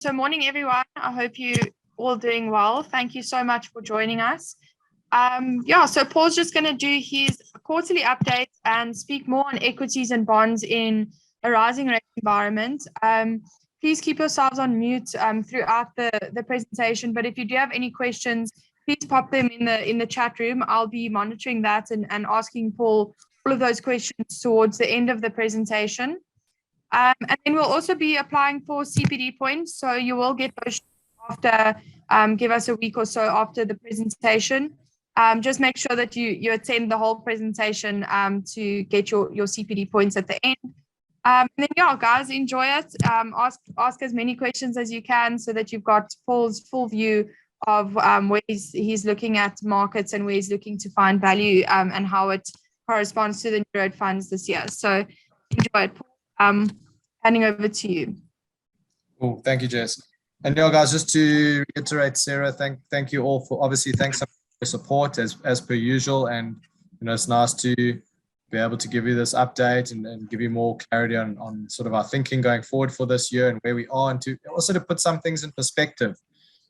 So morning, everyone. I hope you all doing well. Thank you so much for joining us. So Paul's just going to do his quarterly update and speak more on equities and bonds in a rising rate environment. Please keep yourselves on mute throughout the presentation. But if you do have any questions, please pop them in the chat room. I'll be monitoring that and asking Paul all of those questions towards the end of the presentation. And then we'll also be applying for CPD points. So you will get those after, give us a week or so after the presentation. Just make sure that you attend the whole presentation to get your CPD points at the end. And then, guys, enjoy it. Ask as many questions as you can so that you've got Paul's full view of where he's looking at markets and where he's looking to find value and how it corresponds to the new road funds this year. So enjoy it, Paul. Handing over to you. Cool. Thank you, Jess. And guys, just to reiterate, Sarah, thank you all for thanks for your support as per usual. And it's nice to be able to give you this update and give you more clarity on sort of our thinking going forward for this year and where we are, and to put some things in perspective.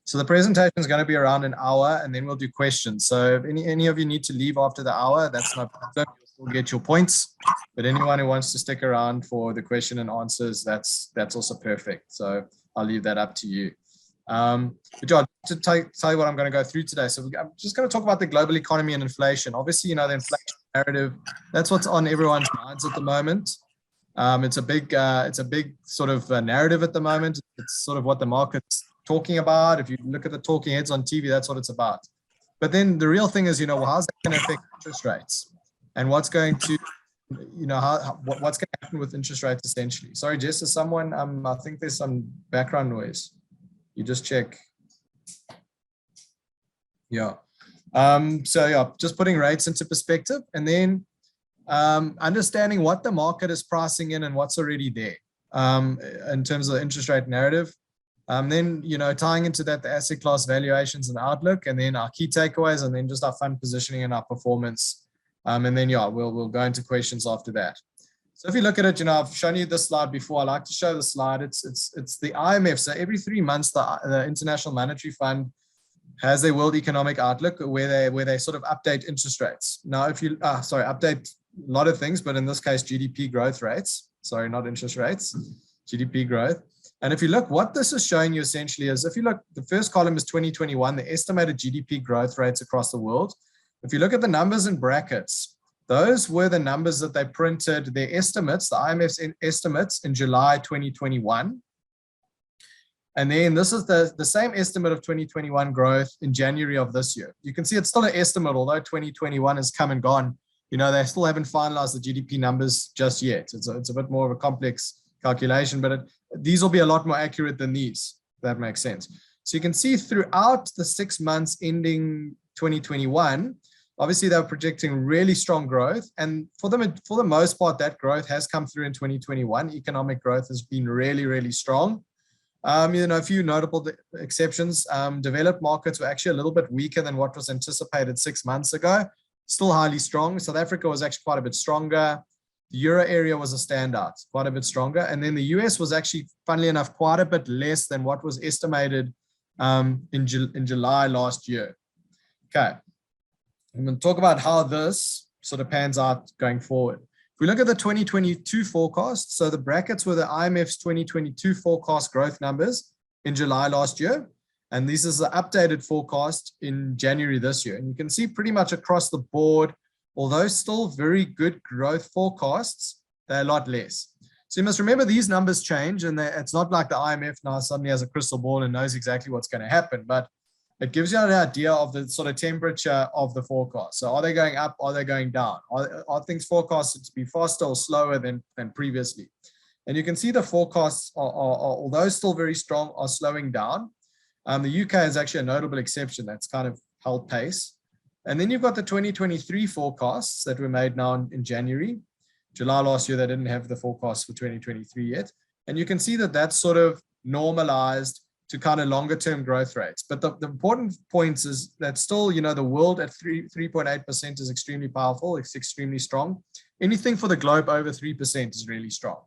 So the presentation is going to be around an hour, and then we'll do questions. So if any of you need to leave after the hour, that's no problem. You'll get your points. But anyone who wants to stick around for the question and answers, that's also perfect. So I'll leave that up to you. But to tell you what I'm going to go through today. So I'm just going to talk about the global economy and inflation. Obviously, the inflation narrative, that's what's on everyone's minds at the moment. It's a big sort of narrative at the moment. It's sort of what the market's talking about. If you look at the talking heads on TV, that's what it's about. But then the real thing is, how's that going to affect interest rates? And what's going to, what's going to happen with interest rates essentially? Sorry, Jess, is someone, I think there's some background noise. You just check. Yeah. Just putting rates into perspective, and then understanding what the market is pricing in and what's already there in terms of the interest rate narrative. Then, tying into that, the asset class valuations and outlook, and then our key takeaways, and then just our fund positioning and our performance. And then, we'll go into questions after that. So if you look at it, I've shown you this slide before. I like to show the slide. It's the IMF. So every 3 months, the International Monetary Fund has their World Economic Outlook where they sort of update interest rates. Now, if you, update a lot of things, but in this case, GDP growth rates. Sorry, not interest rates, GDP growth. And if you look, what this is showing you essentially is, if you look, the first column is 2021, the estimated GDP growth rates across the world. If you look at the numbers in brackets, those were the numbers that they printed, their estimates, the IMF's estimates in July 2021. And then this is the same estimate of 2021 growth in January of this year. You can see it's still an estimate, although 2021 has come and gone. They still haven't finalized the GDP numbers just yet. It's a bit more of a complex calculation, but these will be a lot more accurate than these, if that makes sense. So you can see throughout the 6 months ending 2021, obviously they were projecting really strong growth. And for the most part, that growth has come through in 2021. Economic growth has been really, really strong. A few notable exceptions. Developed markets were actually a little bit weaker than what was anticipated 6 months ago. Still highly strong. South Africa was actually quite a bit stronger. The Euro area was a standout, quite a bit stronger. And then the US was actually, funnily enough, quite a bit less than what was estimated in July last year. Okay. I'm going to talk about how this sort of pans out going forward. If we look at the 2022 forecast, so the brackets were the IMF's 2022 forecast growth numbers in July last year. And this is the updated forecast in January this year. And you can see pretty much across the board, although still very good growth forecasts, they're a lot less. So you must remember these numbers change, and it's not like the IMF now suddenly has a crystal ball and knows exactly what's going to happen, but it gives you an idea of the sort of temperature of the forecast. So are they going up? Are they going down? Are things forecasted to be faster or slower than previously? And you can see the forecasts, although still very strong, are slowing down. The UK is actually a notable exception that's kind of held pace. And then you've got the 2023 forecasts that were made now in January. July last year, they didn't have the forecast for 2023 yet. And you can see that that's sort of normalized to kind of longer term growth rates. But the important point is that still, the world at 3.8% is extremely powerful. It's extremely strong. Anything for the globe over 3% is really strong.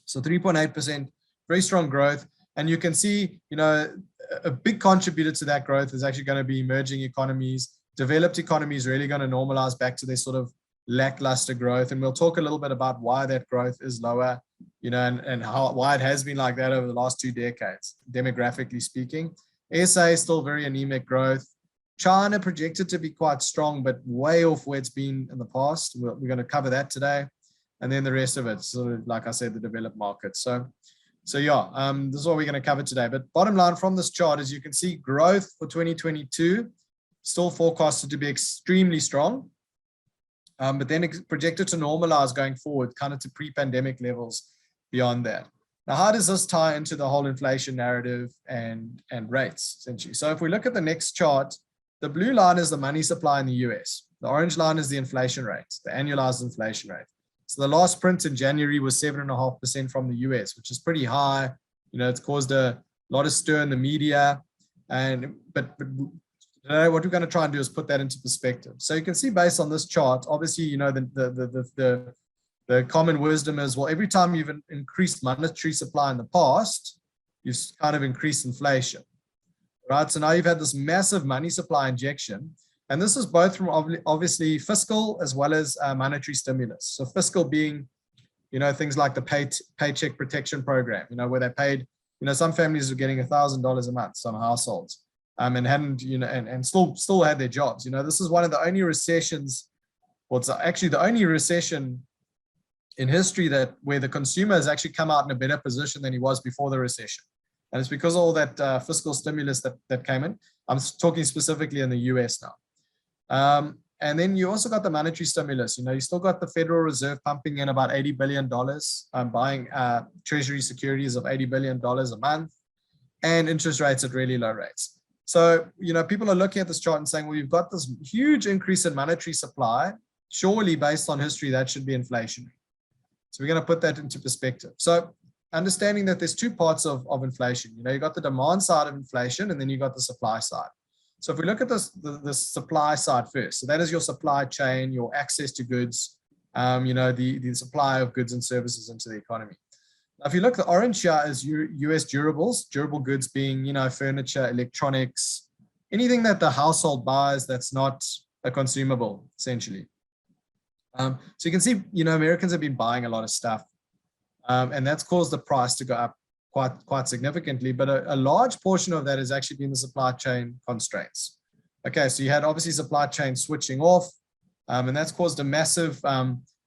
So 3.8%, very strong growth. And you can see, a big contributor to that growth is actually going to be emerging economies. Developed economies really going to normalize back to their sort of lackluster growth. And we'll talk a little bit about why that growth is lower, and why it has been like that over the last 2 decades, demographically speaking. SA is still very anemic growth. China projected to be quite strong, but way off where it's been in the past. We're going to cover that today. And then the rest of it, sort of, like I said, the developed markets. So yeah, this is what we're going to cover today. But bottom line from this chart is you can see growth for 2022 still forecasted to be extremely strong, but then projected to normalize going forward, kind of to pre-pandemic levels beyond that. Now, how does this tie into the whole inflation narrative and rates, essentially? So if we look at the next chart, the blue line is the money supply in the US. The orange line is the inflation rate, the annualized inflation rate. So the last print in January was 7.5% from the US, which is pretty high. It's caused a lot of stir in the media. But what we're going to try and do is put that into perspective. So you can see based on this chart, obviously, the common wisdom is, well, every time you've increased monetary supply in the past, you've kind of increased inflation, right? So now you've had this massive money supply injection. And this is both from obviously fiscal as well as monetary stimulus. So fiscal being, things like the paycheck protection program, where they paid, some families were getting $1,000 a month, some households, and hadn't, and still had their jobs. This is one of the only recessions, well, it's actually the only recession in history where the consumer has actually come out in a better position than he was before the recession. And it's because of all that fiscal stimulus that came in. I'm talking specifically in the US now. And then you also got the monetary stimulus. You still got the Federal Reserve pumping in about $80 billion, buying treasury securities of $80 billion a month, and interest rates at really low rates. So, people are looking at this chart and saying, well, you've got this huge increase in monetary supply. Surely, based on history, that should be inflationary. So we're going to put that into perspective. So understanding that there's 2 parts of inflation. You got the demand side of inflation, and then you got the supply side. So if we look at the supply side first, so that is your supply chain, your access to goods, the supply of goods and services into the economy. Now, if you look, the orange here is US durables, durable goods being, furniture, electronics, anything that the household buys that's not a consumable, essentially. So you can see, Americans have been buying a lot of stuff, and that's caused the price to go up quite significantly, but a large portion of that has actually been the supply chain constraints. Okay, so you had obviously supply chain switching off, and that's caused a massive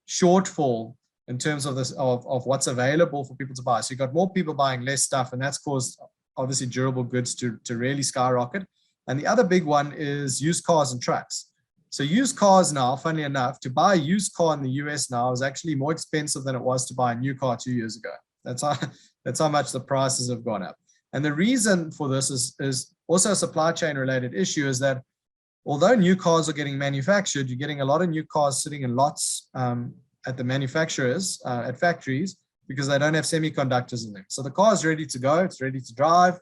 shortfall in terms of what's available for people to buy. So you got more people buying less stuff, and that's caused obviously durable goods to really skyrocket. And the other big one is used cars and trucks. So used cars now, funnily enough, to buy a used car in the US now is actually more expensive than it was to buy a new car 2 years ago. That's how much the prices have gone up. And the reason for this is also a supply chain related issue, is that although new cars are getting manufactured, you're getting a lot of new cars sitting in lots at the manufacturers, at factories, because they don't have semiconductors in them. So the car is ready to go, it's ready to drive,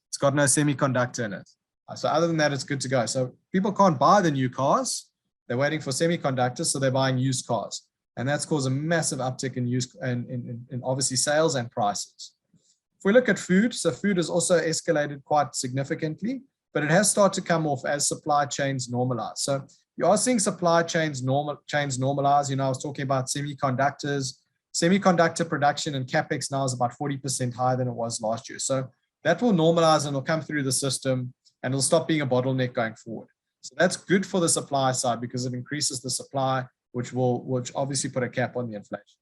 it's got no semiconductor in it. So other than that, it's good to go. So people can't buy the new cars, they're waiting for semiconductors, so they're buying used cars. And that's caused a massive uptick in obviously sales and prices. If we look at food, so food has also escalated quite significantly, but it has started to come off as supply chains normalize. So you are seeing supply chains normalize. I was talking about semiconductors. Semiconductor production and capex now is about 40% higher than it was last year. So that will normalize and it'll come through the system, and it'll stop being a bottleneck going forward. So that's good for the supply side because it increases the supply, which obviously put a cap on the inflation.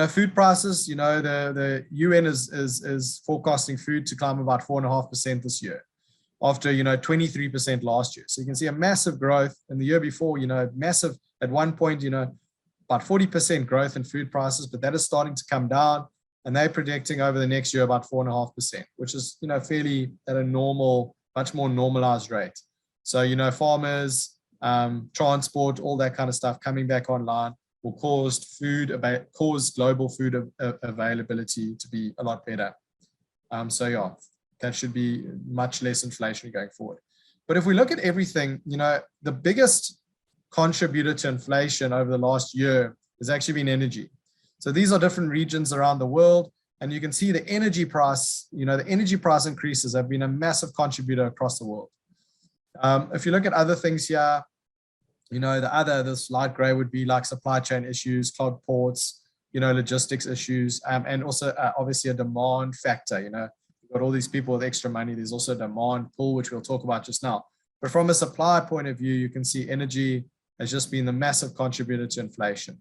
Food prices, the UN is forecasting food to climb about 4.5% this year, after 23% last year. So you can see a massive growth. In the year before, massive at one point, about 40% growth in food prices, but that is starting to come down, and they're predicting over the next year about 4.5%, which is fairly at a normal, much more normalized rate. So farmers, transport, all that kind of stuff coming back online will cause global food availability to be a lot better. So yeah, that should be much less inflationary going forward. But if we look at everything, the biggest contributor to inflation over the last year has actually been energy. So these are different regions around the world, And you can see the energy price, the energy price increases have been a massive contributor across the world. If you look at other things here, this light gray would be like supply chain issues, clogged ports, logistics issues, and also obviously a demand factor. You've got all these people with extra money. There's also a demand pool, which we'll talk about just now. But from a supply point of view, you can see energy has just been the massive contributor to inflation.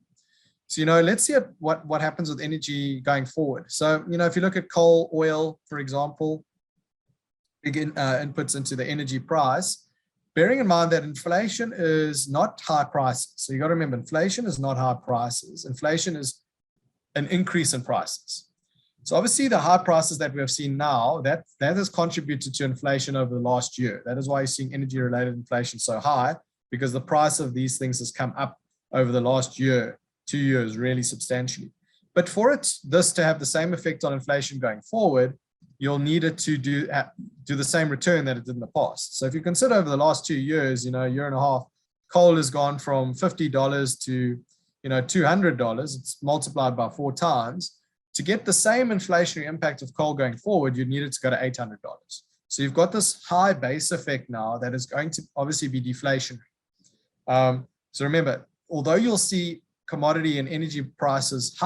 So, let's see what happens with energy going forward. So, if you look at coal, oil, for example, big inputs into the energy price, bearing in mind that inflation is not high prices. So you got to remember, inflation is not high prices. Inflation is an increase in prices. So obviously the high prices that we have seen now, that has contributed to inflation over the last year. That is why you're seeing energy related inflation so high, because the price of these things has come up over the last year, 2 years, really substantially. But for this to have the same effect on inflation going forward, you'll need it to do the same return that it did in the past. So if you consider over the last 2 years, year and a half, coal has gone from $50 to, $200. It's multiplied by 4 times. To get the same inflationary impact of coal going forward, you need it to go to $800. So you've got this high base effect now that is going to obviously be deflationary. So remember, although you'll see commodity and energy prices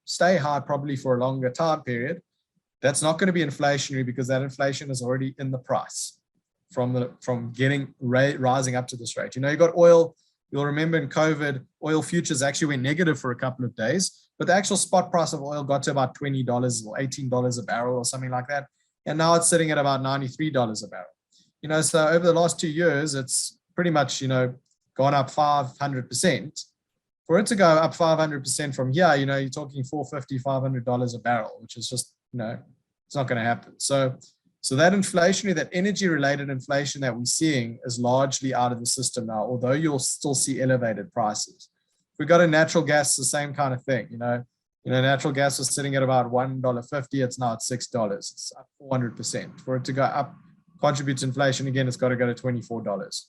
stay high probably for a longer time period, that's not going to be inflationary because that inflation is already in the price from rising up to this rate. You got oil. You'll remember in COVID, oil futures actually went negative for a couple of days, but the actual spot price of oil got to about $20 or $18 a barrel or something like that. And now it's sitting at about $93 a barrel. So over the last 2 years, it's pretty much, gone up 500%. For it to go up 500% from here, you're talking $450, $500 a barrel, which is just, it's not going to happen. So that inflationary, that energy related inflation that we're seeing is largely out of the system now, although you'll still see elevated prices. If we go to natural gas, the same kind of thing. Natural gas was sitting at about $1.50. It's now at $6. It's up 400%. For it to go up, contribute to inflation again, it's got to go to $24.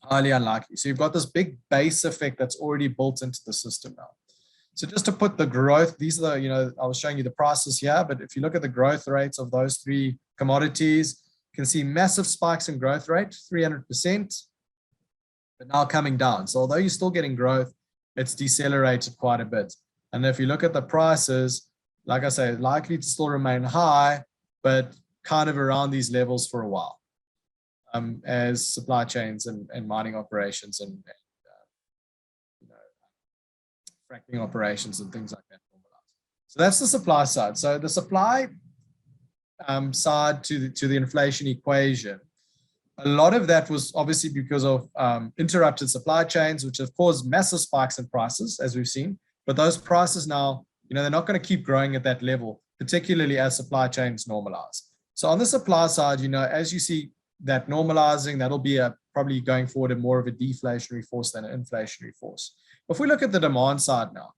Highly unlikely. So you've got this big base effect that's already built into the system now. So just to put the growth, these are the, I was showing you the prices here, but if you look at the growth rates of those 3 commodities, you can see massive spikes in growth rate, 300%, but now coming down. So although you're still getting growth, it's decelerated quite a bit. And if you look at the prices, like I say, likely to still remain high, but kind of around these levels for a while, as supply chains and mining operations and fracking operations and things like that normalize. So that's the supply side. So the supply side to the inflation equation, a lot of that was obviously because of interrupted supply chains, which have caused massive spikes in prices, as we've seen. But those prices now, they're not going to keep growing at that level, particularly as supply chains normalize. So on the supply side, as you see that normalizing, that'll be probably going forward more of a deflationary force than an inflationary force. If we look at the demand side now,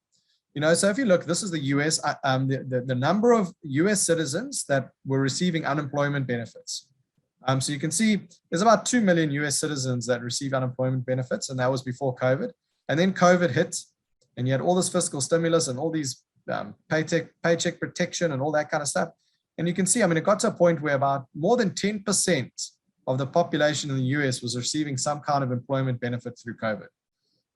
so if you look, this is the US, the number of US citizens that were receiving unemployment benefits. So you can see there's about 2 million US citizens that receive unemployment benefits, and that was before COVID. And then COVID hit, and you had all this fiscal stimulus and all these paycheck protection and all that kind of stuff. And you can see, it got to a point where about more than 10% of the population in the US was receiving some kind of employment benefit through COVID.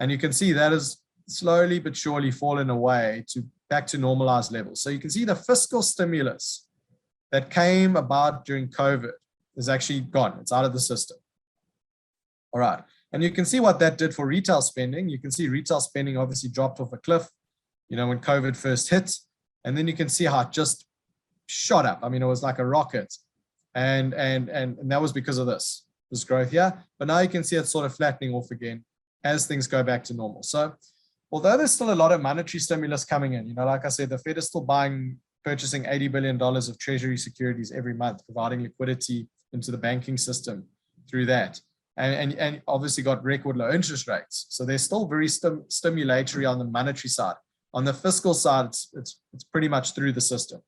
And you can see that is slowly but surely fallen away back to normalized levels. So you can see the fiscal stimulus that came about during COVID is actually gone. It's out of the system. All right. And you can see what that did for retail spending. You can see retail spending obviously dropped off a cliff, when COVID first hit. And then you can see how it just shot up. It was like a rocket. And that was because of this growth here. But now you can see it's sort of flattening off again as things go back to normal. So although there's still a lot of monetary stimulus coming in, like I said, the Fed is still purchasing $80 billion of treasury securities every month, providing liquidity into the banking system through that. And obviously got record low interest rates. So they're still very stimulatory on the monetary side. On the fiscal side, it's pretty much through the system.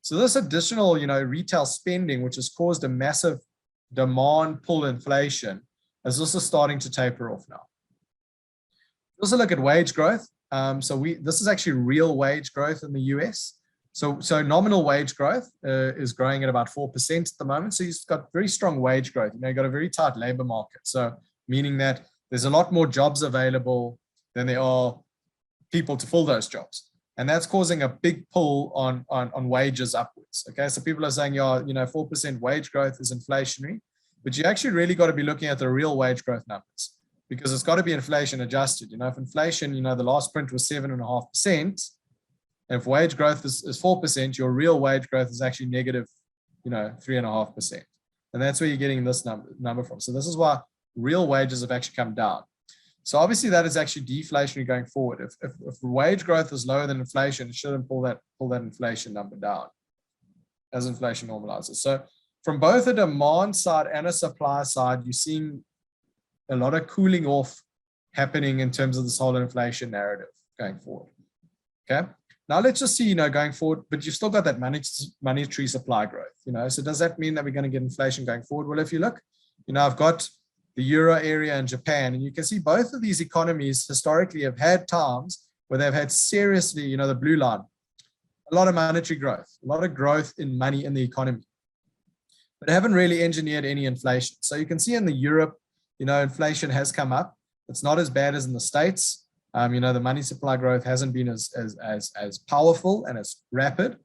So this additional, retail spending, which has caused a massive demand pull inflation, is also starting to taper off now. Also look at wage growth. This is actually real wage growth in the US. So nominal wage growth is growing at about 4% at the moment. So you've got very strong wage growth. You've got a very tight labor market. So meaning that there's a lot more jobs available than there are people to fill those jobs. And that's causing a big pull on wages upwards. Okay, so people are saying, 4% wage growth is inflationary, but you actually really got to be looking at the real wage growth numbers, because it's got to be inflation adjusted. If inflation, the last print was 7.5%, if wage growth is 4%, your real wage growth is actually negative, 3.5%. And that's where you're getting this number from. So this is why real wages have actually come down. So obviously that is actually deflationary going forward. If wage growth is lower than inflation, it shouldn't pull that inflation number down as inflation normalizes. So from both a demand side and a supply side, you're seeing a lot of cooling off happening in terms of this whole inflation narrative going forward. Okay. Now let's just see, going forward, but you've still got that monetary supply growth, so does that mean that we're going to get inflation going forward? Well, if you look, I've got the Euro area and Japan, and you can see both of these economies historically have had times where they've had seriously, the blue line, a lot of monetary growth, a lot of growth in money in the economy, but haven't really engineered any inflation. So you can see in the Europe, inflation has come up. It's not as bad as in the States. The money supply growth hasn't been as powerful and as rapid,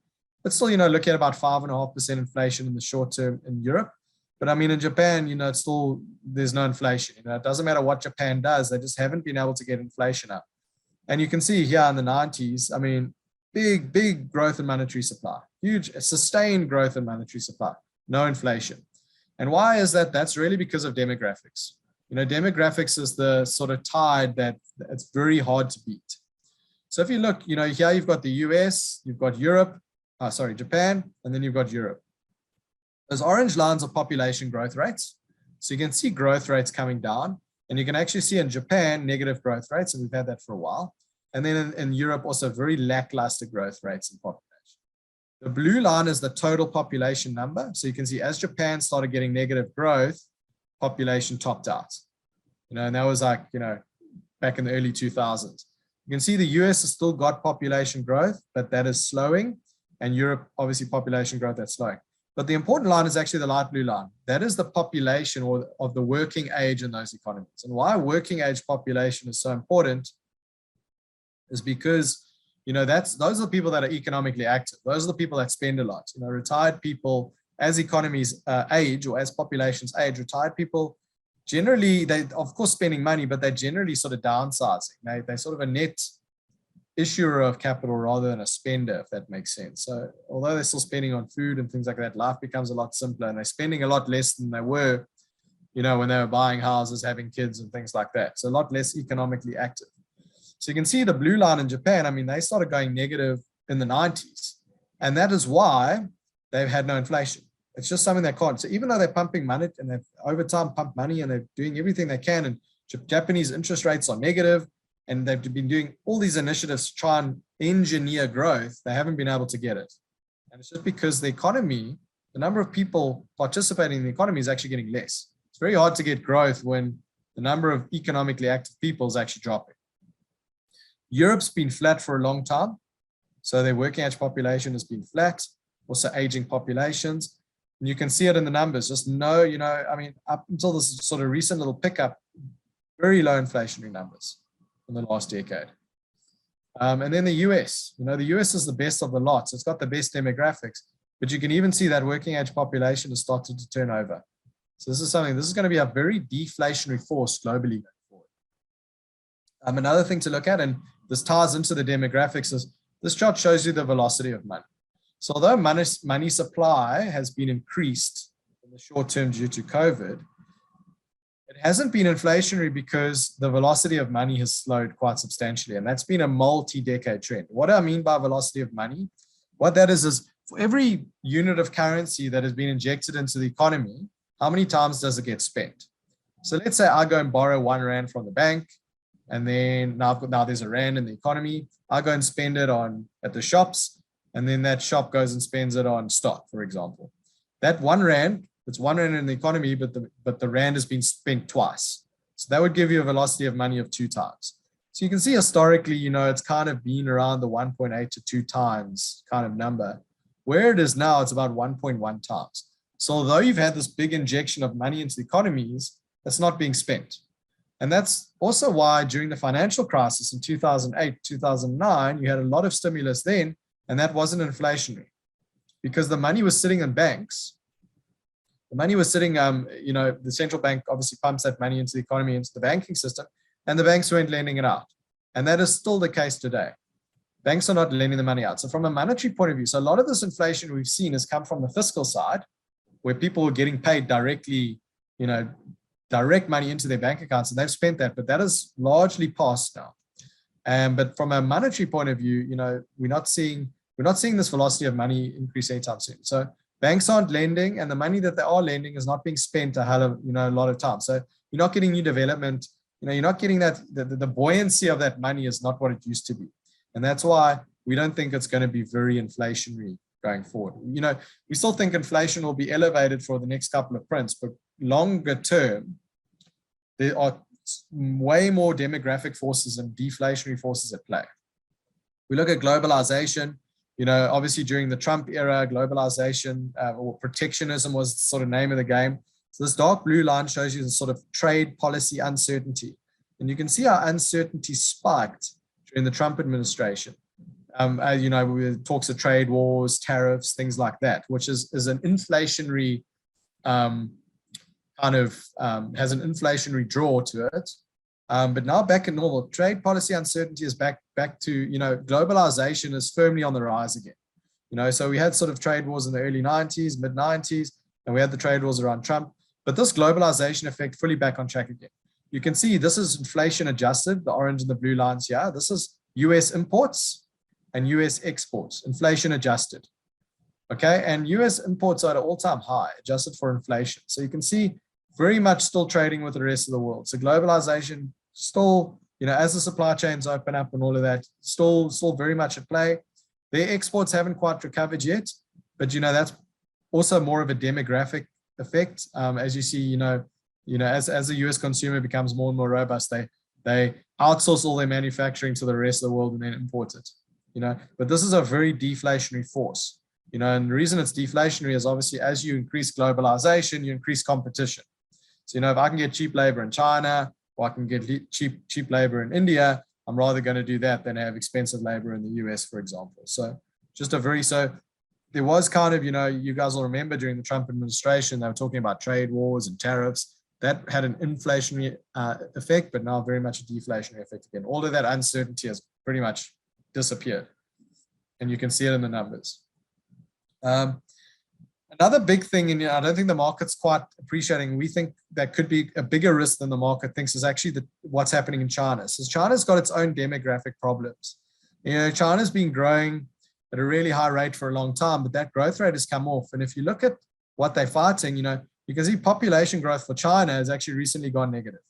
but still, looking at about 5.5% inflation in the short term in Europe. But in Japan, it's still, there's no inflation. It doesn't matter what Japan does, they just haven't been able to get inflation up. And you can see here in the 90s, big growth in monetary supply, huge sustained growth in monetary supply, no inflation. And why is that? That's really because of demographics. Demographics is the sort of tide that it's very hard to beat. So if you look, here you've got the US, you've got Japan, and then you've got Europe. Those orange lines are population growth rates. So you can see growth rates coming down, and you can actually see in Japan negative growth rates, and we've had that for a while. And then in Europe, also very lackluster growth rates in population. The blue line is the total population number. So you can see as Japan started getting negative growth, population topped out, and that was back in the early 2000s. You can see the US has still got population growth, but that is slowing, and Europe, obviously population growth that's slowing. But the important line is actually the light blue line. That is the population of the working age in those economies. And why working age population is so important is because, those are the people that are economically active. Those are the people that spend a lot, retired people. As economies age, or as populations age, retired people generally, they of course spending money, but they're generally sort of downsizing. They're sort of a net issuer of capital rather than a spender, if that makes sense. So although they're still spending on food and things like that, life becomes a lot simpler, and they're spending a lot less than they were, when they were buying houses, having kids and things like that. So a lot less economically active. So you can see the blue line in Japan, they started going negative in the 90s. And that is why they've had no inflation. It's just something they can't. So even though they're pumping money, and they've over time pumped money, and they're doing everything they can, and Japanese interest rates are negative, and they've been doing all these initiatives to try and engineer growth, they haven't been able to get it. And it's just because the economy, the number of people participating in the economy is actually getting less. It's very hard to get growth when the number of economically active people is actually dropping. Europe's been flat for a long time. So their working age population has been flat, also aging populations. And you can see it in the numbers, just up until this sort of recent little pickup, very low inflationary numbers in the last decade. And then the US, the US is the best of the lot. So it's got the best demographics, but you can even see that working age population has started to turn over. So this is going to be a very deflationary force globally going forward. Another thing to look at, and this ties into the demographics, is this chart shows you the velocity of money. So although money supply has been increased in the short term due to COVID, it hasn't been inflationary because the velocity of money has slowed quite substantially. And that's been a multi-decade trend. What do I mean by velocity of money? What that is for every unit of currency that has been injected into the economy, how many times does it get spent? So let's say I go and borrow R1 from the bank, and then now there's a rand in the economy. I go and spend it at the shops, and then that shop goes and spends it on stock, for example. That R1, it's R1 in the economy, but the rand has been spent twice. So that would give you a velocity of money of 2 times. So you can see historically, it's kind of been around the 1.8 to 2 times kind of number. Where it is now, it's about 1.1 times. So although you've had this big injection of money into the economies, it's not being spent. And that's also why during the financial crisis in 2008, 2009, you had a lot of stimulus then, and that wasn't inflationary because the money was sitting in banks. The money was sitting, the central bank obviously pumps that money into the economy, into the banking system, and the banks weren't lending it out. And that is still the case today. Banks are not lending the money out. So from a monetary point of view, so a lot of this inflation we've seen has come from the fiscal side, where people are getting paid directly, direct money into their bank accounts, and they've spent that, but that is largely past now. But from a monetary point of view, we're not seeing this velocity of money increase anytime soon. So banks aren't lending, and the money that they are lending is not being spent a lot of time. So you're not getting new development. You're not getting that, the buoyancy of that money is not what it used to be. And that's why we don't think it's going to be very inflationary going forward. We still think inflation will be elevated for the next couple of prints, but longer term, there are way more demographic forces and deflationary forces at play. We look at globalization, obviously during the Trump era, globalization or protectionism was the sort of name of the game. So this dark blue line shows you the sort of trade policy uncertainty. And you can see how uncertainty spiked during the Trump administration. With talks of trade wars, tariffs, things like that, which is an inflationary has an inflationary draw to it. But now back in normal, trade policy uncertainty is back to, globalization is firmly on the rise again. So we had sort of trade wars in the early 90s, mid 90s, and we had the trade wars around Trump. But this globalization effect fully back on track again. You can see this is inflation adjusted, the orange and the blue lines here. This is US imports and US exports, inflation adjusted. Okay, and US imports are at an all-time high, adjusted for inflation. So you can see very much still trading with the rest of the world. So globalization still, as the supply chains open up and all of that, still very much at play. Their exports haven't quite recovered yet, but that's also more of a demographic effect. As you see, as the US consumer becomes more and more robust, they outsource all their manufacturing to the rest of the world and then import it. But this is a very deflationary force. And the reason it's deflationary is obviously as you increase globalization, you increase competition. So, if I can get cheap labor in China, or I can get cheap labor in India, I'm rather going to do that than have expensive labor in the US, for example. So there was kind of, you guys will remember during the Trump administration, they were talking about trade wars and tariffs. That had an inflationary effect, but now very much a deflationary effect again. All of that uncertainty has pretty much disappeared. And you can see it in the numbers. Another big thing, and I don't think the market's quite appreciating, we think that could be a bigger risk than the market thinks, is actually what's happening in China. So China's got its own demographic problems. China's been growing at a really high rate for a long time, but that growth rate has come off. And if you look at what they're fighting, you can see population growth for China has actually recently gone negative.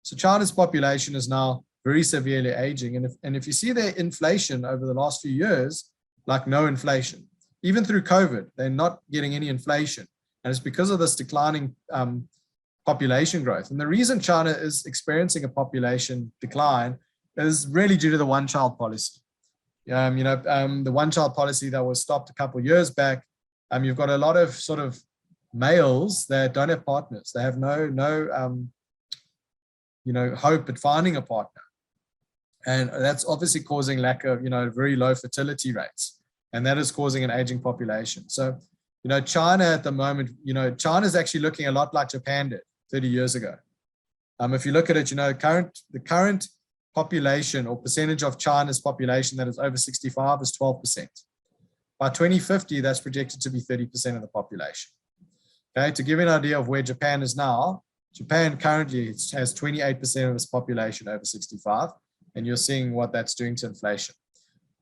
So China's population is now very severely aging. And if you see their inflation over the last few years, like no inflation, even through COVID, they're not getting any inflation. And it's because of this declining population growth. And the reason China is experiencing a population decline is really due to the one-child policy. The one-child policy that was stopped a couple of years back. You've got a lot of sort of males that don't have partners. They have no hope at finding a partner. And that's obviously causing lack of, very low fertility rates. And that is causing an aging population. So, China at the moment, China is actually looking a lot like Japan did 30 years ago. If you look at it, the current population or percentage of China's population that is over 65 is 12%. By 2050, that's projected to be 30% of the population. Okay, to give you an idea of where Japan is now, Japan currently has 28% of its population over 65, and you're seeing what that's doing to inflation.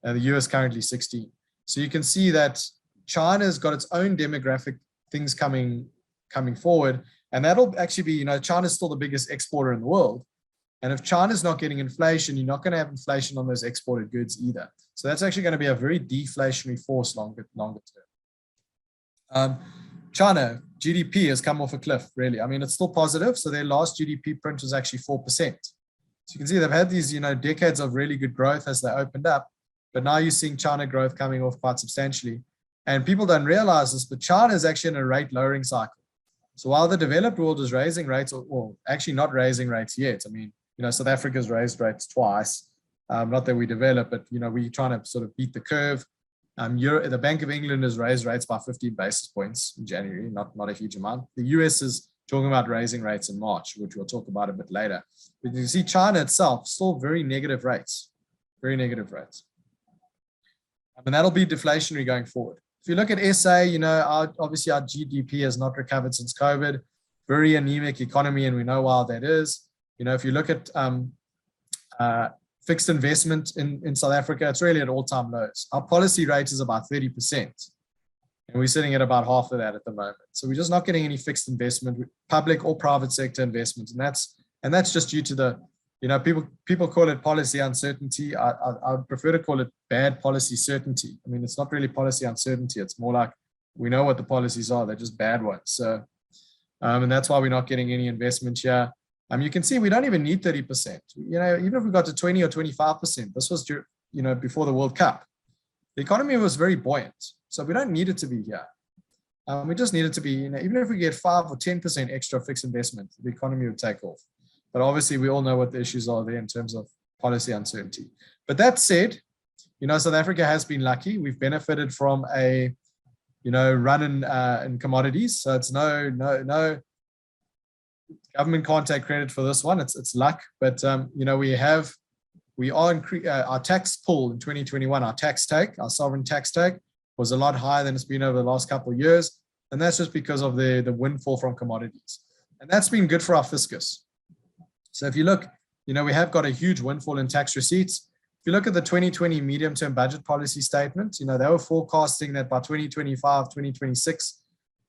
The US currently 16. So you can see that China's got its own demographic things coming forward, and that'll actually be, China's still the biggest exporter in the world. And if China's not getting inflation, you're not going to have inflation on those exported goods either. So that's actually going to be a very deflationary force longer term. China, GDP has come off a cliff, really. I mean, it's still positive. So their last GDP print was actually 4%. So you can see they've had these, decades of really good growth as they opened up, but now you're seeing China growth coming off quite substantially. And people don't realize this, but China is actually in a rate lowering cycle. So while the developed world is raising rates, or actually not raising rates yet, I mean, South Africa's raised rates twice. Not that we develop, but, we're trying to sort of beat the curve. The Bank of England has raised rates by 15 basis points in January, not a huge amount. The US is talking about raising rates in March, which we'll talk about a bit later. But you see China itself still very negative rates, very negative rates. And that'll be deflationary going forward. If you look at SA, obviously our GDP has not recovered since COVID, very anemic economy, and we know why that is. If you look at fixed investment in South Africa, it's really at all-time lows. Our policy rate is about 30%, and we're sitting at about half of that at the moment. So we're just not getting any fixed investment, public or private sector investment, and that's just due to the, people call it policy uncertainty. I would prefer to call it bad policy certainty. I mean, it's not really policy uncertainty. It's more like we know what the policies are. They're just bad ones. So, and that's why we're not getting any investment here. You can see we don't even need 30%. Even if we got to 20 or 25%, this was, before the World Cup. The economy was very buoyant, so we don't need it to be here. We just need it to be, even if we get 5 or 10% extra fixed investment, the economy would take off. But obviously, we all know what the issues are there in terms of policy uncertainty. But that said, South Africa has been lucky. We've benefited from a, run in commodities. So it's no. Government can't take credit for this one. It's luck, but we are our tax pull in 2021. Our tax take, our sovereign tax take, was a lot higher than it's been over the last couple of years, and that's just because of the windfall from commodities, and that's been good for our fiscus. So if you look, we have got a huge windfall in tax receipts. If you look at the 2020 medium-term budget policy statement, they were forecasting that by 2025, 2026.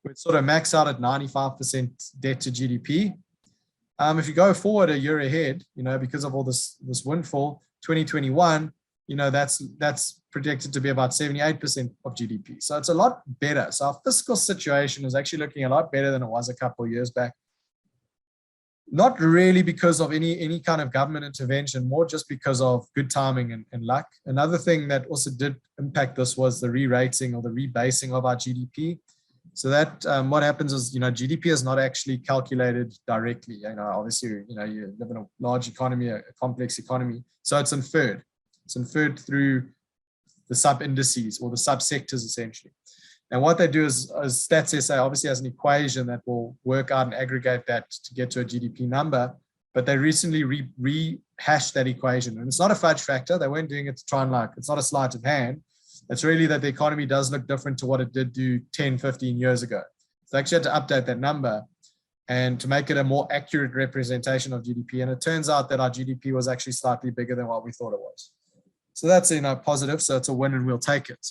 We'd sort of max out at 95% debt to GDP. If you go forward a year ahead, because of all this windfall, 2021, that's projected to be about 78% of GDP. So it's a lot better. So our fiscal situation is actually looking a lot better than it was a couple of years back. Not really because of any kind of government intervention, more just because of good timing and luck. Another thing that also did impact this was the re-rating or the rebasing of our GDP. So that what happens is, GDP is not actually calculated directly. Obviously, you live in a large economy, a complex economy. So it's inferred. It's inferred through the sub-indices or the sub-sectors, essentially. And what they do is Stats SA obviously has an equation that will work out and aggregate that to get to a GDP number. But they recently rehashed that equation. And it's not a fudge factor. They weren't doing it to try and it's not a sleight of hand. It's really that the economy does look different to what it did do 10, 15 years ago. So they actually had to update that number and to make it a more accurate representation of GDP. And it turns out that our GDP was actually slightly bigger than what we thought it was. So that's positive. So it's a win and we'll take it.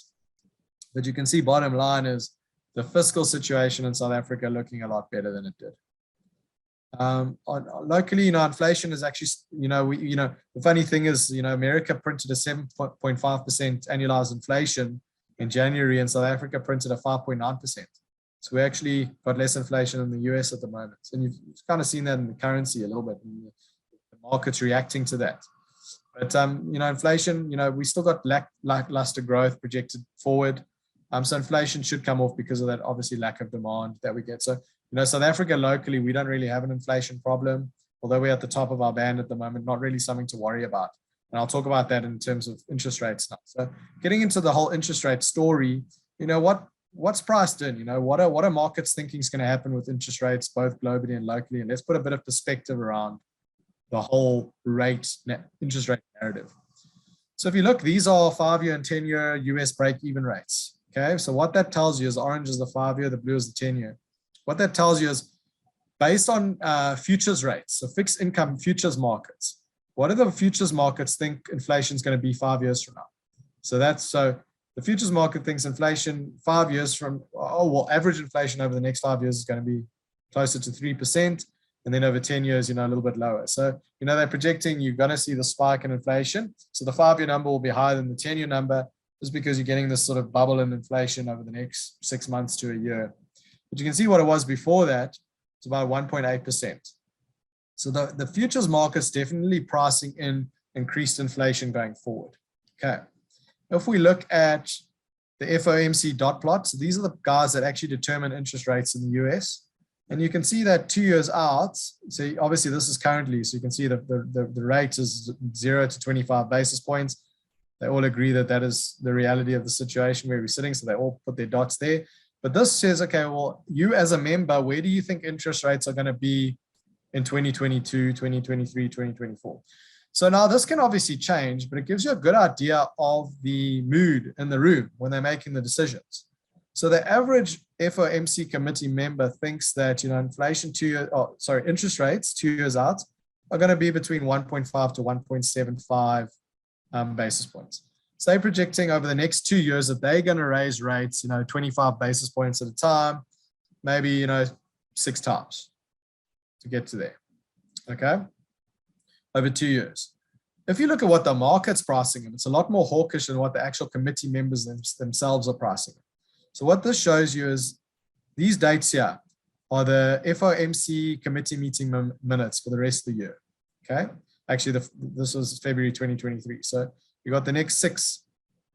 But you can see bottom line is the fiscal situation in South Africa looking a lot better than it did. Locally, inflation is actually, the funny thing is, America printed a 7.5% annualized inflation in January, and South Africa printed a 5.9%. So we actually got less inflation in the US at the moment. And you've kind of seen that in the currency a little bit, and the market's reacting to that. But, inflation, we still got lackluster growth projected forward. So inflation should come off because of that, obviously, lack of demand that we get. So, South Africa locally, we don't really have an inflation problem, although we're at the top of our band at the moment, not really something to worry about. And I'll talk about that in terms of interest rates now. So getting into the whole interest rate story, what's priced in? What are markets thinking is going to happen with interest rates, both globally and locally? And let's put a bit of perspective around the whole interest rate narrative. So if you look, these are 5-year and 10-year US break-even rates. Okay, so what that tells you is orange is the 5-year, the blue is the 10-year. What that tells you is based on futures rates, so fixed income futures markets, what do the futures markets think inflation is going to be 5 years from now? So the futures market thinks inflation 5 years from, average inflation over the next 5 years is going to be closer to 3%. And then over 10 years, a little bit lower. So, they're projecting you're going to see the spike in inflation. So the 5-year number will be higher than the 10-year number just because you're getting this sort of bubble in inflation over the next 6 months to a year. But you can see what it was before that. It's about 1.8%. So the futures market's definitely pricing in increased inflation going forward. Okay. If we look at the FOMC dot plots, these are the guys that actually determine interest rates in the US. And you can see that 2 years out, so obviously this is currently, so you can see that the rate is 0 to 25 basis points. They all agree that that is the reality of the situation where we're sitting, so they all put their dots there. But this says, okay, well, you as a member, where do you think interest rates are going to be in 2022, 2023, 2024? So now this can obviously change, but it gives you a good idea of the mood in the room when they're making the decisions. So the average FOMC committee member thinks that, inflation interest rates 2 years out are going to be between 1.5 to 1.75 basis points. So they're projecting over the next 2 years that they're going to raise rates, 25 basis points at a time, maybe, 6 times to get to there. Okay. Over 2 years. If you look at what the market's pricing, it's a lot more hawkish than what the actual committee members themselves are pricing. So what this shows you is these dates here are the FOMC committee meeting minutes for the rest of the year. Okay. Actually, this was February 2023. So you got the next 6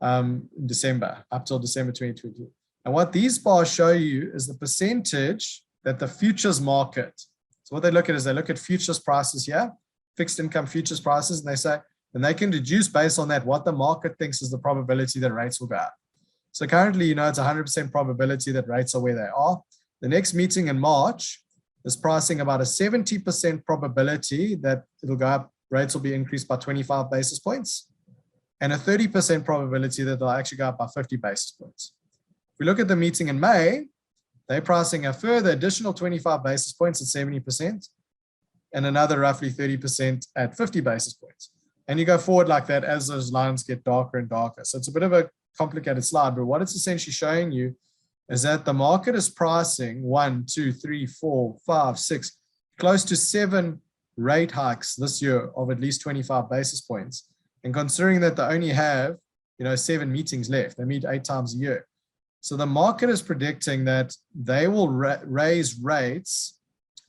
in December, up till December 2022. And what these bars show you is the percentage that the futures market. So what they look at is they look at futures prices here, fixed income futures prices, and they say, and they can deduce based on that what the market thinks is the probability that rates will go up. So currently, it's 100% probability that rates are where they are. The next meeting in March is pricing about a 70% probability that it'll go up, rates will be increased by 25 basis points, and a 30% probability that they'll actually go up by 50 basis points. If we look at the meeting in May, they're pricing a further additional 25 basis points at 70%, and another roughly 30% at 50 basis points. And you go forward like that as those lines get darker and darker. So it's a bit of a complicated slide, but what it's essentially showing you is that the market is pricing 1, 2, 3, 4, 5, 6, close to 7 rate hikes this year of at least 25 basis points. And considering that they only have, 7 meetings left, they meet 8 times a year. So the market is predicting that they will raise rates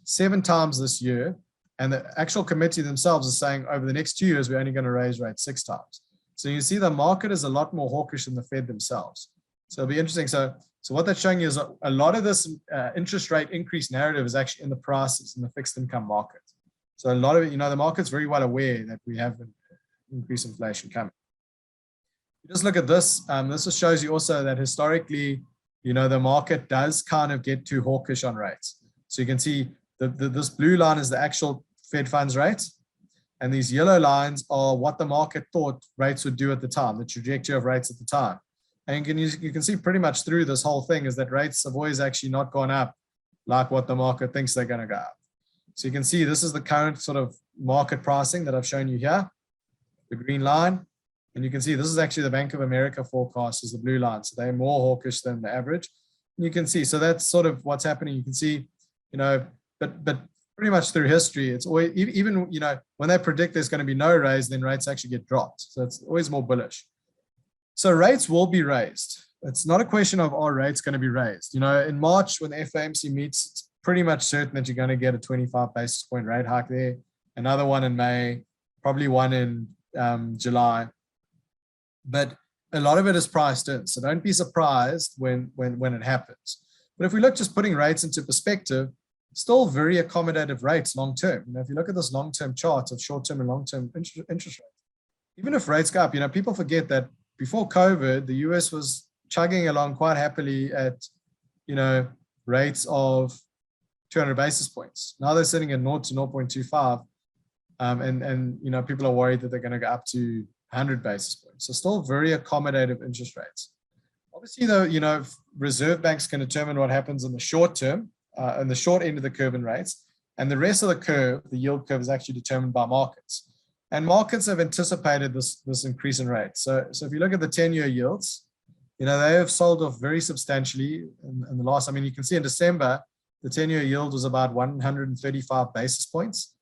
7 times this year. And the actual committee themselves is saying over the next 2 years, we're only going to raise rates 6 times. So you see the market is a lot more hawkish than the Fed themselves. So it'll be interesting. So what that's showing you is a lot of this interest rate increase narrative is actually in the prices in the fixed income market. So a lot of it, the market's very well aware that we have increased inflation coming. Just look at this. This just shows you also that historically, the market does kind of get too hawkish on rates. So you can see this blue line is the actual Fed funds rate. And these yellow lines are what the market thought rates would do at the time, the trajectory of rates at the time. And you can see pretty much through this whole thing is that rates have always actually not gone up like what the market thinks they're going to go up. So you can see this is the current sort of market pricing that I've shown you here, the green line. And you can see this is actually the Bank of America forecast is the blue line. So they're more hawkish than the average. And you can see, so that's sort of what's happening. You can see, but pretty much through history, it's always, even, when they predict there's going to be no raise, then rates actually get dropped. So it's always more bullish. So rates will be raised. It's not a question of are rates going to be raised. In March, when the FOMC meets, it's pretty much certain that you're going to get a 25 basis point rate hike there. Another one in May, probably one in July. But a lot of it is priced in. So don't be surprised when it happens. But if we look just putting rates into perspective, still very accommodative rates long term. If you look at this long term chart of short term and long term interest rates, even if rates go up, people forget that before COVID, the US was chugging along quite happily at, rates of 200 basis points. Now they're sitting at 0 to 0.25. And people are worried that they're going to go up to 100 basis points. So still very accommodative interest rates. Obviously, though, reserve banks can determine what happens in the short term, in the short end of the curve in rates. And the rest of the curve, the yield curve, is actually determined by markets. And markets have anticipated this increase in rates. So if you look at the 10-year yields, they have sold off very substantially in the last, you can see in December, the 10-year yield was about 135 basis points.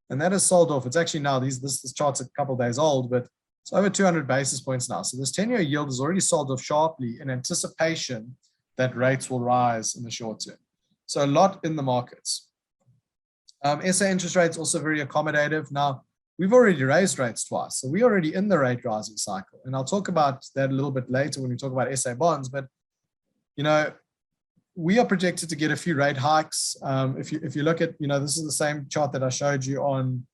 And that has sold off. It's actually now, this chart's a couple of days old, but it's over 200 basis points now. So this 10-year yield has already sold off sharply in anticipation that rates will rise in the short term. So a lot in the markets. SA interest rates also very accommodative. Now, we've already raised rates twice, so we're already in the rate rising cycle. And I'll talk about that a little bit later when we talk about SA bonds. But, we are projected to get a few rate hikes. If you look at, this is the same chart that I showed you on,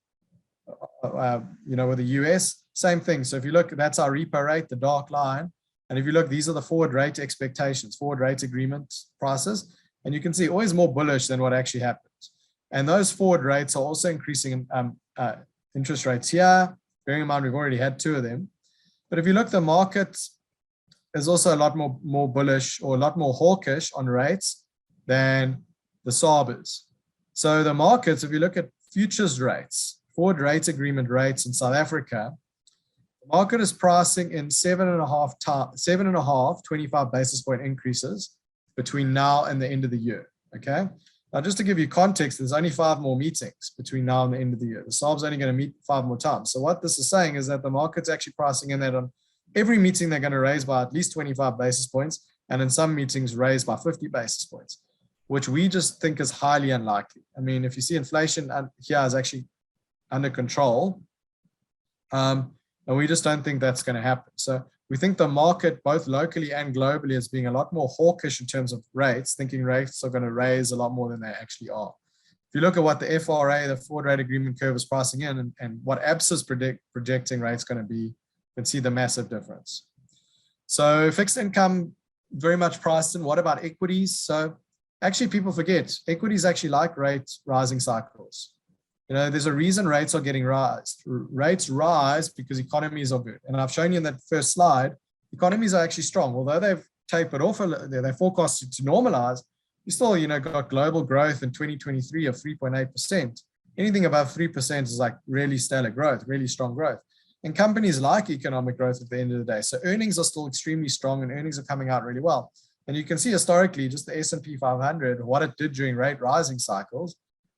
with the US, same thing. So if you look, that's our repo rate, the dark line. And if you look, these are the forward rate expectations, forward rate agreement prices. And you can see always more bullish than what actually happens. And those forward rates are also increasing interest rates here. Bearing in mind, we've already had 2 of them. But if you look, the market is also a lot more bullish or a lot more hawkish on rates than the SARB is. So the markets, if you look at futures rates, forward rate agreement rates in South Africa, the market is pricing in 7.5 25 basis point increases between now and the end of the year. Okay. Now, just to give you context, there's only 5 more meetings between now and the end of the year. The SARB's only going to meet 5 more times. So what this is saying is that the market's actually pricing in that on every meeting they're going to raise by at least 25 basis points, and in some meetings raised by 50 basis points, which we just think is highly unlikely. I mean, if you see inflation here is actually under control, and we just don't think that's going to happen. So we think the market, both locally and globally, is being a lot more hawkish in terms of rates, thinking rates are going to raise a lot more than they actually are. If you look at what the FRA, the forward rate agreement curve, is pricing in, and what ABSA is projecting rates going to be, you can see the massive difference. So fixed income, very much priced in. What about equities? So actually people forget, equities actually like rate rising cycles. There's a reason rates are getting raised. Rates rise because economies are good. And I've shown you in that first slide, economies are actually strong. Although they've tapered off, they're forecasted to normalize, you still, got global growth in 2023 of 3.8%. Anything above 3% is like really stellar growth, really strong growth. And companies like economic growth at the end of the day. So earnings are still extremely strong and earnings are coming out really well. And you can see historically, just the S&P 500, what it did during rate rising cycles,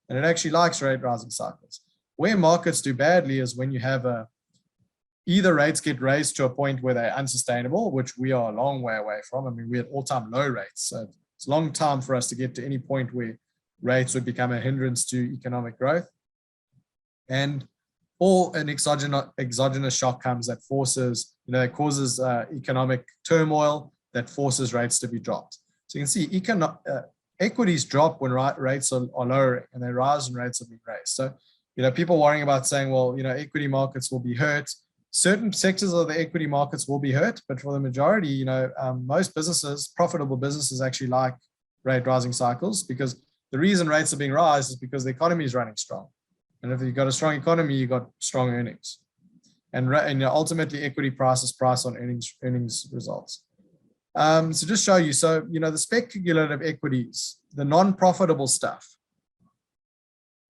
and it actually likes rate rising cycles. Where markets do badly is when you have either rates get raised to a point where they're unsustainable, which we are a long way away from. I mean, we're at all-time low rates. So it's a long time for us to get to any point where rates would become a hindrance to economic growth. Or an exogenous shock comes that forces, that causes economic turmoil that forces rates to be dropped. So you can see equities drop when rates are lowering, and they rise when rates are being raised. So, people worrying about saying, well, equity markets will be hurt. Certain sectors of the equity markets will be hurt, but for the majority, most businesses, profitable businesses, actually like rate rising cycles, because the reason rates are being raised is because the economy is running strong. And if you've got a strong economy, you've got strong earnings. And ultimately, equity prices price on earnings results. So just show you, so, the speculative equities, the non-profitable stuff,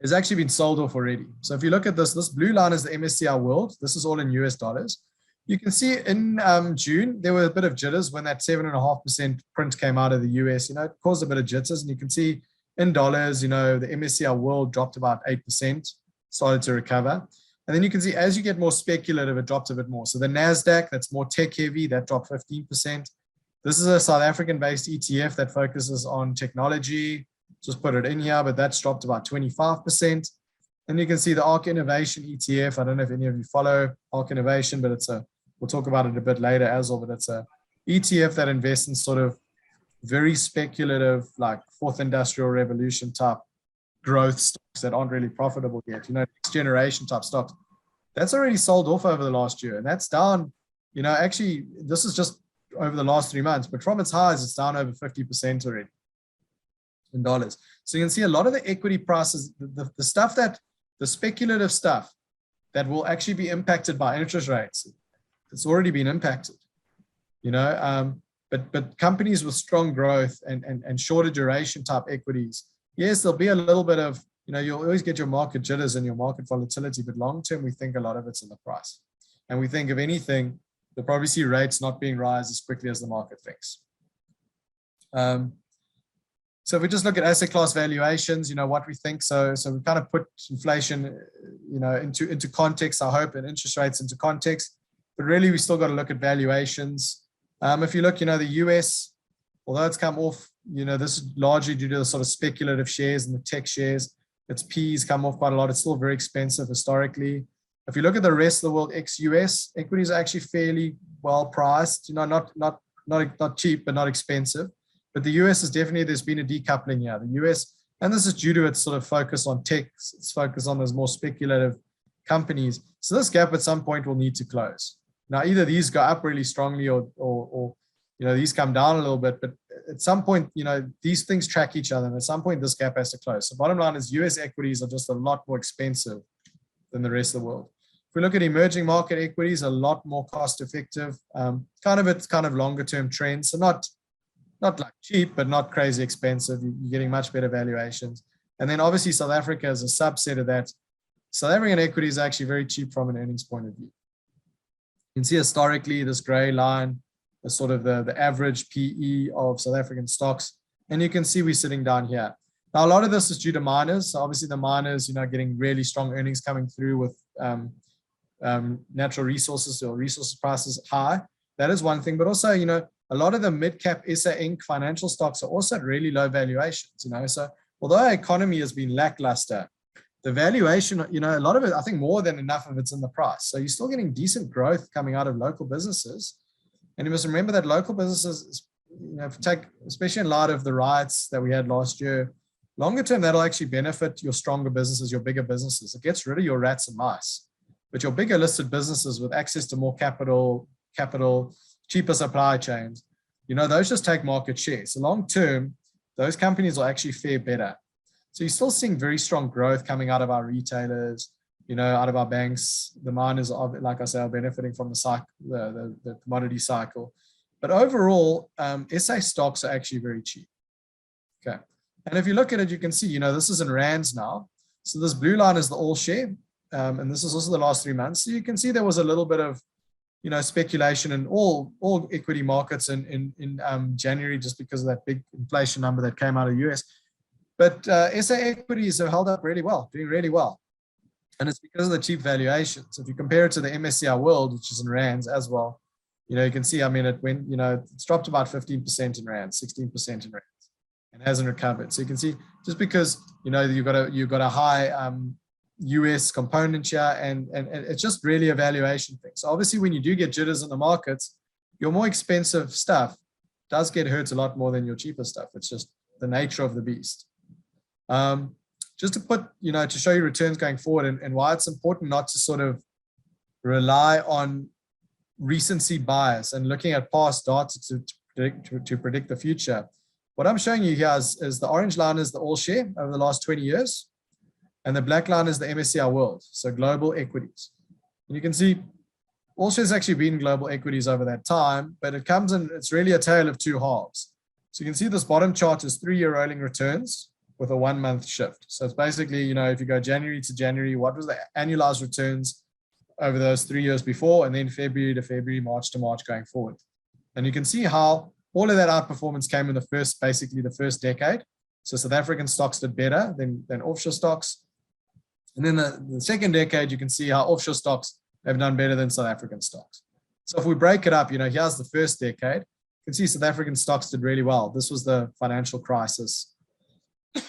has actually been sold off already. So if you look at this blue line is the MSCI World. This is all in US dollars. You can see in June, there were a bit of jitters when that 7.5% print came out of the US. It caused a bit of jitters. And you can see in dollars, the MSCI World dropped about 8%, started to recover. And then you can see as you get more speculative, it drops a bit more. So the NASDAQ, that's more tech heavy, that dropped 15%. This is a South African-based ETF that focuses on technology. Just put it in here, but that's dropped about 25%. And you can see the ARK Innovation ETF. I don't know if any of you follow ARK Innovation, but we'll talk about it a bit later as well, but it's a ETF that invests in sort of very speculative, like fourth industrial revolution type growth stocks that aren't really profitable yet, next generation type stocks. That's already sold off over the last year, and that's down, actually, this is just over the last 3 months, but from its highs, it's down over 50% already in dollars. So you can see a lot of the equity prices, the stuff the speculative stuff that will actually be impacted by interest rates, it's already been impacted, but companies with strong growth and shorter duration type equities, yes, there'll be a little bit of, you'll always get your market jitters and your market volatility, but long term, we think a lot of it's in the price. And we think, if anything, you'll probably see rates not being raised as quickly as the market thinks. So if we just look at asset class valuations, what we think. So we kind of put inflation, into context, I hope, and interest rates into context. But really, we still got to look at valuations. If you look, the US, although it's come off, this is largely due to the sort of speculative shares and the tech shares. Its P's come off quite a lot. It's still very expensive historically. If you look at the rest of the world, ex-US, equities are actually fairly well priced, not cheap, but not expensive. But the US is definitely, there's been a decoupling here. The US, and this is due to its sort of focus on tech, its focus on those more speculative companies. So this gap at some point will need to close. Now, either these go up really strongly or these come down a little bit, but at some point, these things track each other. And at some point, this gap has to close. So bottom line is US equities are just a lot more expensive than the rest of the world. If we look at emerging market equities, a lot more cost effective, it's kind of longer term trends. So not like cheap, but not crazy expensive. You're getting much better valuations. And then obviously South Africa is a subset of that. South African equity is actually very cheap from an earnings point of view. You can see historically this gray line is sort of the average PE of South African stocks. And you can see we're sitting down here. Now, a lot of this is due to miners. So obviously the miners, getting really strong earnings coming through with natural resources or resources prices high. That is one thing. But also, a lot of the mid-cap SA Inc. financial stocks are also at really low valuations. So although our economy has been lackluster, the valuation, a lot of it, I think more than enough of it's in the price. So you're still getting decent growth coming out of local businesses. And you must remember that local businesses, especially in light of the riots that we had last year, longer term, that'll actually benefit your stronger businesses, your bigger businesses. It gets rid of your rats and mice. But your bigger listed businesses with access to more capital, cheaper supply chains, those just take market share. So long term, those companies will actually fare better. So you're still seeing very strong growth coming out of our retailers, out of our banks. The miners are, like I say, are benefiting from the cycle, the commodity cycle. But overall, SA stocks are actually very cheap. Okay. And if you look at it, you can see, this is in rands now. So this blue line is the all share. And this is also the last 3 months. So you can see there was a little bit of, speculation in all equity markets in January, just because of that big inflation number that came out of the US. But SA equities have held up really well, doing really well. And it's because of the cheap valuations. If you compare it to the MSCI World, which is in rands as well, you can see, it went, it's dropped about 15% in rands, 16% in rands, and hasn't recovered. So you can see just because, you've got a high US component here, and it's just really a valuation thing. So obviously when you do get jitters in the markets, your more expensive stuff does get hurt a lot more than your cheaper stuff. It's just the nature of the beast. Just to put, to show you returns going forward and why it's important not to sort of rely on recency bias and looking at past data to predict the future. What I'm showing you here is the orange line is the all share over the last 20 years. And the black line is the MSCI World, so global equities. And you can see all shares actually been global equities over that time, but it comes in, it's really a tale of two halves. So you can see this bottom chart is 3-year rolling returns with a 1-month shift. So it's basically, if you go January to January, what was the annualized returns over those 3 years before, and then February to February, March to March going forward. And you can see how all of that outperformance came in the first decade. So South African stocks did better than offshore stocks. And then the second decade, you can see how offshore stocks have done better than South African stocks. So if we break it up, here's the first decade. You can see South African stocks did really well. This was the financial crisis.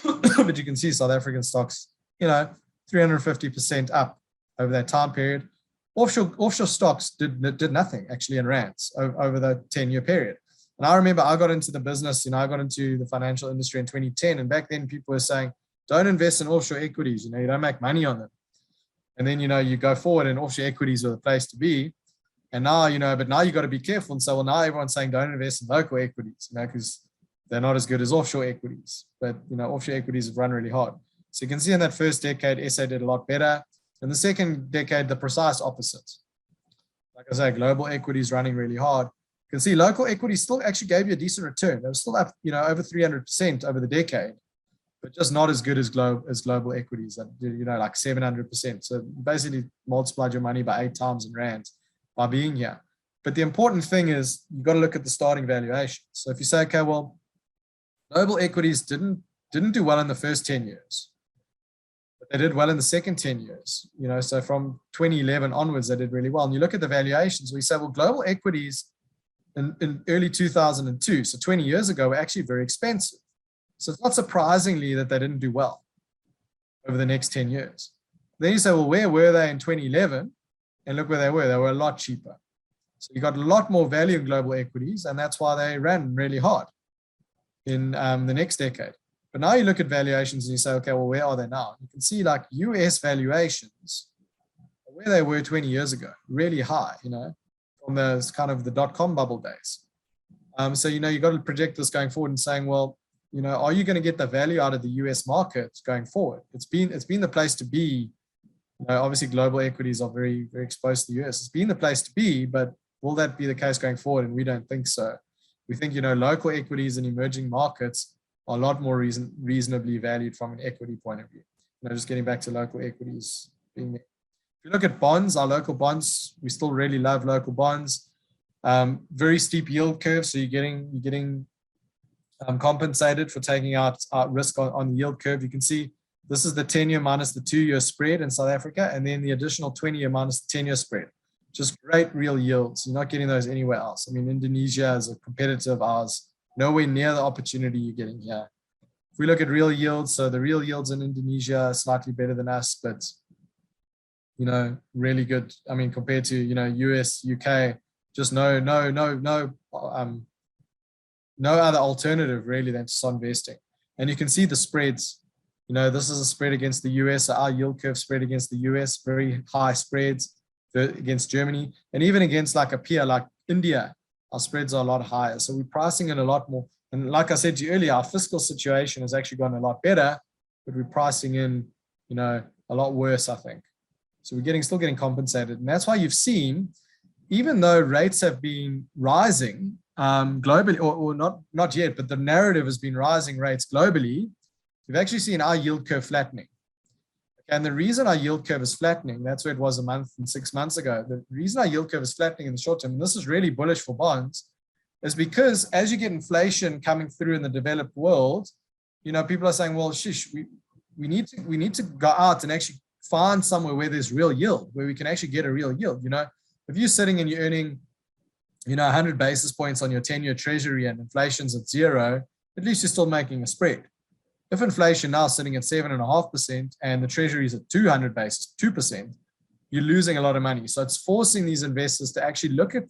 But you can see South African stocks, 350% up over that time period. Offshore stocks did nothing actually in rands over the 10-year period. And I remember I got into the business, I got into the financial industry in 2010. And back then people were saying, don't invest in offshore equities, you don't make money on them. And then, you go forward and offshore equities are the place to be. And now, but now you got to be careful. And so, well, now everyone's saying don't invest in local equities, because they're not as good as offshore equities. But, offshore equities have run really hard. So you can see in that first decade, SA did a lot better. In the second decade, the precise opposite. Like I say, global equities running really hard. You can see local equities still actually gave you a decent return. They were still up, over 300% over the decade, but just not as good as global equities, like 700%. So basically multiplied your money by 8 times in rands by being here. But the important thing is you've got to look at the starting valuation. So if you say, okay, well, global equities didn't do well in the first 10 years, but they did well in the second 10 years. So from 2011 onwards, they did really well. And you look at the valuations, we say, well, global equities in early 2002, so 20 years ago, were actually very expensive. So it's not surprisingly that they didn't do well. over the next 10 years. Then you say, well, where were they in 2011? And look where they were. They were a lot cheaper. So you got a lot more value in global equities, and that's why they ran really hard in the next decade. But now you look at valuations and you say, okay, well, where are they now? You can see like US valuations, where they were 20 years ago, really high, from the kind of the dot-com bubble days. So, you've got to project this going forward and saying, well, are you going to get the value out of the US market going forward? It's been the place to be. Obviously, global equities are very, very exposed to the US. It's been the place to be, but will that be the case going forward? And we don't think so. We think, local equities and emerging markets are a lot more reasonably valued from an equity point of view. Just getting back to local equities being there. If you look at bonds, our local bonds, we still really love local bonds. Very steep yield curve, so you're getting compensated for taking out risk on the yield curve. You can see this is the 10-year minus the 2-year spread in South Africa, and then the additional 20-year minus the 10-year spread. Just great real yields. You're not getting those anywhere else. I mean, Indonesia is a competitor of ours, nowhere near the opportunity you're getting here. If we look at real yields, so the real yields in Indonesia are slightly better than us, but really good. I mean, compared to US, UK, just no other alternative really than to start investing. And you can see the spreads. This is a spread against the US. Our yield curve spread against the US, very high spreads against Germany, and even against like a peer like India, our spreads are a lot higher. So we're pricing in a lot more. And like I said to you earlier, our fiscal situation has actually gotten a lot better, but we're pricing in, a lot worse, I think. So we're still getting compensated. And that's why you've seen, even though rates have been rising globally, or not yet, but the narrative has been rising rates globally, we've actually seen our yield curve flattening. And the reason our yield curve is flattening, that's where it was a month and 6 months ago. The reason our yield curve is flattening in the short term, and this is really bullish for bonds, is because as you get inflation coming through in the developed world, people are saying, well, we need to go out and actually find somewhere where there's real yield, where we can actually get a real yield. If you're sitting and you're earning, 100 basis points on your 10-year treasury and inflation's at 0, at least you're still making a spread. If inflation now is sitting at 7.5% and the treasury is at 2%, you're losing a lot of money. So it's forcing these investors to actually look at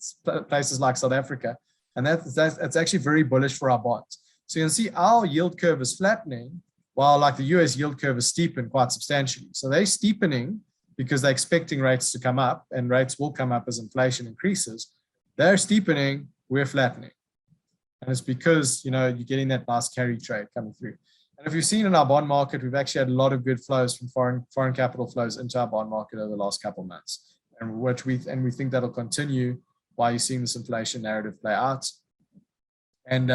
places like South Africa, and that's actually very bullish for our bonds. So you can see our yield curve is flattening, while like the US yield curve is steepened quite substantially. So they're steepening because they're expecting rates to come up, and rates will come up as inflation increases. They're steepening, we're flattening. And it's because, you're getting that nice carry trade coming through. And if you've seen in our bond market, we've actually had a lot of good flows from foreign capital flows into our bond market over the last couple of months, and we think that'll continue while you're seeing this inflation narrative play out. And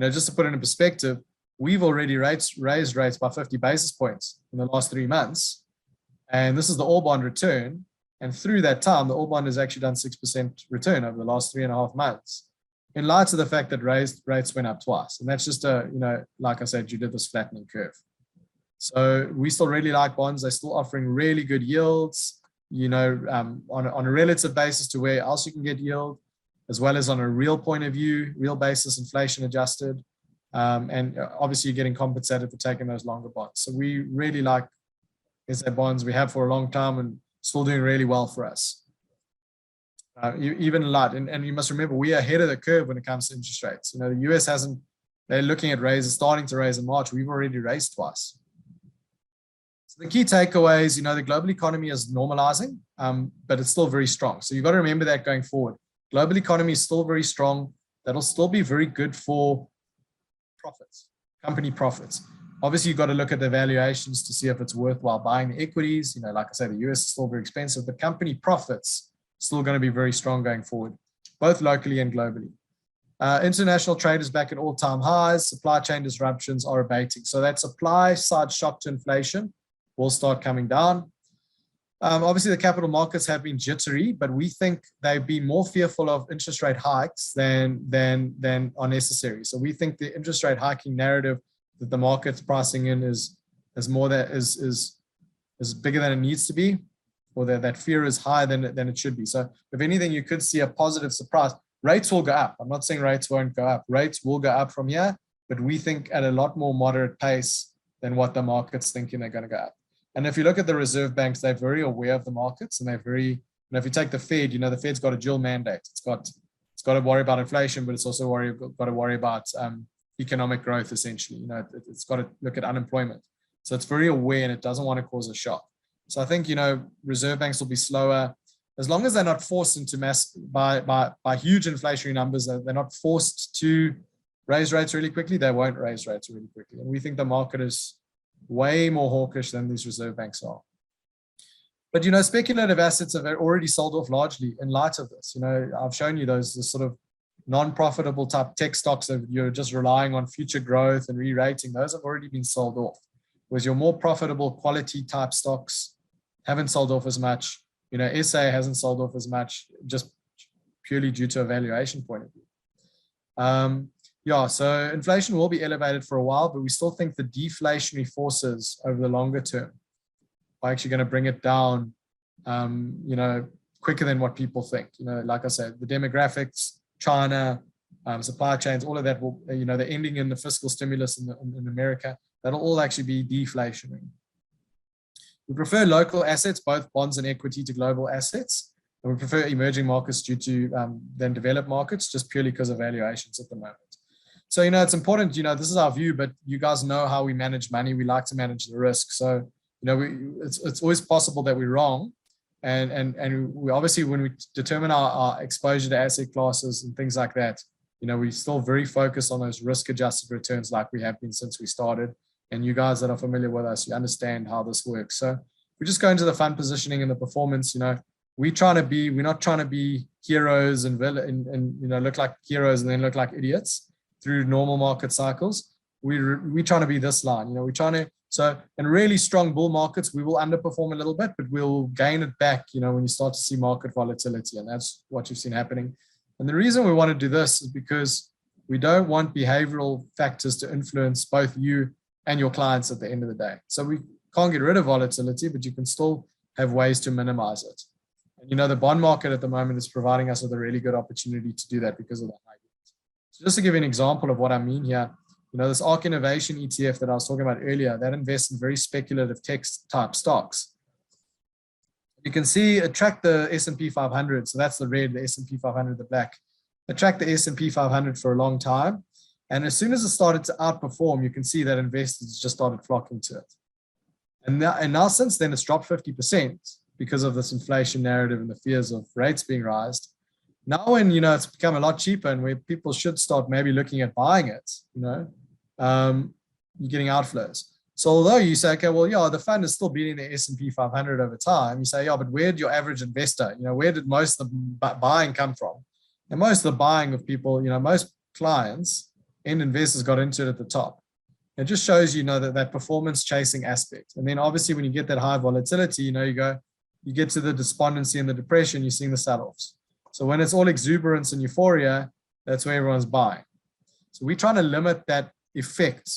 just to put it in perspective, we've already raised rates by 50 basis points in the last 3 months, and this is the all bond return. And through that time, the all bond has actually done 6% return over the last 3.5 months. In light of the fact that rates went up twice. And that's just like I said, you did this flattening curve. So we still really like bonds. They're still offering really good yields, on a relative basis to where else you can get yield, as well as on a real point of view, real basis, inflation adjusted. And obviously you're getting compensated for taking those longer bonds. So we really like SA bonds. We have for a long time and still doing really well for us. Even a lot. And you must remember, we are ahead of the curve when it comes to interest rates. The US they're looking at starting to raise in March. We've already raised twice. So the key takeaways, the global economy is normalizing, but it's still very strong. So you've got to remember that going forward. Global economy is still very strong. That'll still be very good for profits, company profits. Obviously, you've got to look at the valuations to see if it's worthwhile buying the equities. Like I say, the US is still very expensive, but company profits still going to be very strong going forward, both locally and globally. International trade is back at all-time highs. Supply chain disruptions are abating. So that supply side shock to inflation will start coming down. Obviously, the capital markets have been jittery, but we think they've been more fearful of interest rate hikes than are necessary. So we think the interest rate hiking narrative that the market's pricing in is bigger than it needs to be, or that fear is higher than it should be. So if anything, you could see a positive surprise. Rates will go up. I'm not saying rates won't go up. Rates will go up from here, but we think at a lot more moderate pace than what the market's thinking they're going to go up. And if you look at the reserve banks, they're very aware of the markets, and they're very, if you take the Fed, the Fed's got a dual mandate. It's got to worry about inflation, but it's also got to worry about economic growth, essentially. It's got to look at unemployment. So it's very aware, and it doesn't want to cause a shock. So I think, reserve banks will be slower. As long as they're not forced into by huge inflationary numbers, they're not forced to raise rates really quickly, they won't raise rates really quickly. And we think the market is way more hawkish than these reserve banks are. But, speculative assets have already sold off largely in light of this. I've shown you those sort of non-profitable type tech stocks that you're just relying on future growth and re-rating. Those have already been sold off. Whereas your more profitable quality type stocks haven't sold off as much. SA hasn't sold off as much, just purely due to a valuation point of view. So inflation will be elevated for a while, but we still think the deflationary forces over the longer term are actually going to bring it down, quicker than what people think. Like I said, the demographics, China, supply chains, all of that will, the ending in the fiscal stimulus in America, that'll all actually be deflationary. We prefer local assets, both bonds and equity, to global assets. And we prefer emerging markets than developed markets, just purely because of valuations at the moment. So, it's important, this is our view, but you guys know how we manage money. We like to manage the risk. So, it's always possible that we're wrong. And we obviously, when we determine our exposure to asset classes and things like that, we're still very focused on those risk-adjusted returns like we have been since we started. And you guys that are familiar with us, you understand how this works. So we just go into the fund positioning and the performance. We're not trying to be heroes and look like heroes and then look like idiots through normal market cycles. We're trying to be this line. So in really strong bull markets, we will underperform a little bit, but we'll gain it back, when you start to see market volatility. And that's what you've seen happening. And the reason we want to do this is because we don't want behavioral factors to influence both you and your clients at the end of the day. So we can't get rid of volatility, but you can still have ways to minimize it. And the bond market at the moment is providing us with a really good opportunity to do that because of the high yields. So just to give you an example of what I mean here, this ARK Innovation ETF that I was talking about earlier, that invests in very speculative tech type stocks. You can see it tracked the S&P 500. So that's the red, the S&P 500, the black. It tracked the S&P 500 for a long time. And as soon as it started to outperform, you can see that investors just started flocking to it. And now since then, it's dropped 50% because of this inflation narrative and the fears of rates being raised. Now when, it's become a lot cheaper and where people should start maybe looking at buying it, you're getting outflows. So although you say, okay, well, yeah, the fund is still beating the S&P 500 over time, you say, yeah, but where did your average investor, where did most of the buying come from? And most of the buying of people, most clients and investors got into it at the top. It just shows, that performance chasing aspect. And then obviously when you get that high volatility, you get to the despondency and the depression, you're seeing the sell-offs. So when it's all exuberance and euphoria, that's where everyone's buying. So we're trying to limit that effect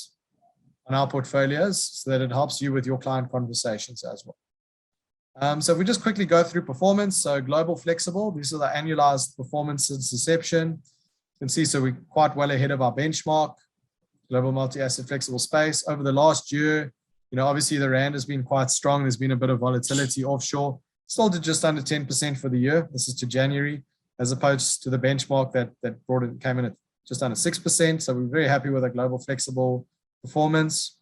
on our portfolios so that it helps you with your client conversations as well. So if we just quickly go through performance, so global flexible, these are the annualized performance since inception. You can see, so we're quite well ahead of our benchmark, global multi-asset flexible space. Over the last year, obviously the rand has been quite strong. There's been a bit of volatility offshore, still to just under 10% for the year. This is to January, as opposed to the benchmark that came in at just under 6%. So we're very happy with our global flexible performance.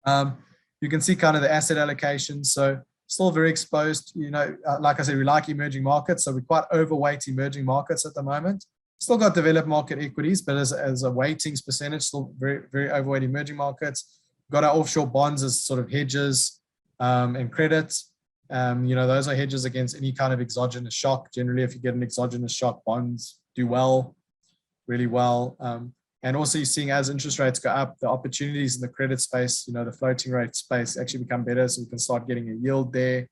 You can see kind of the asset allocation. So still very exposed, like I said, we like emerging markets. So we're quite overweight emerging markets at the moment. Still got developed market equities, but as a weightings percentage, still very, very overweight emerging markets. Got our offshore bonds as sort of hedges and credits. Those are hedges against any kind of exogenous shock. Generally, if you get an exogenous shock, bonds do well, really well. And also you're seeing as interest rates go up, the opportunities in the credit space, the floating rate space actually become better. So we can start getting a yield there,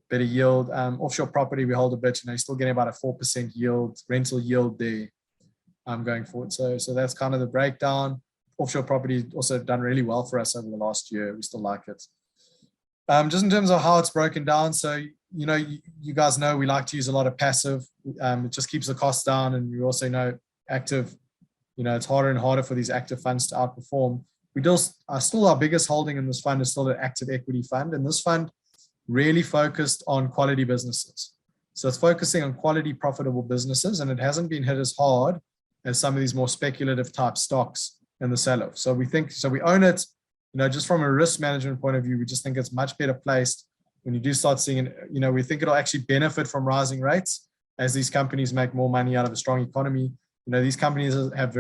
better yield. Offshore property, we hold a bit, you're still getting about a 4% yield, rental yield there going forward. So that's kind of the breakdown. Offshore property also done really well for us over the last year. We still like it. Just in terms of how it's broken down. So, you guys know we like to use a lot of passive. It just keeps the costs down. And we also know active, it's harder and harder for these active funds to outperform. our biggest holding in this fund is still an active equity fund. And this fund really focused on quality businesses. So it's focusing on quality, profitable businesses, and it hasn't been hit as hard as some of these more speculative type stocks in the sell-off. So we own it, just from a risk management point of view, we just think it's much better placed when you do start seeing it. We think it'll actually benefit from rising rates as these companies make more money out of a strong economy. These companies have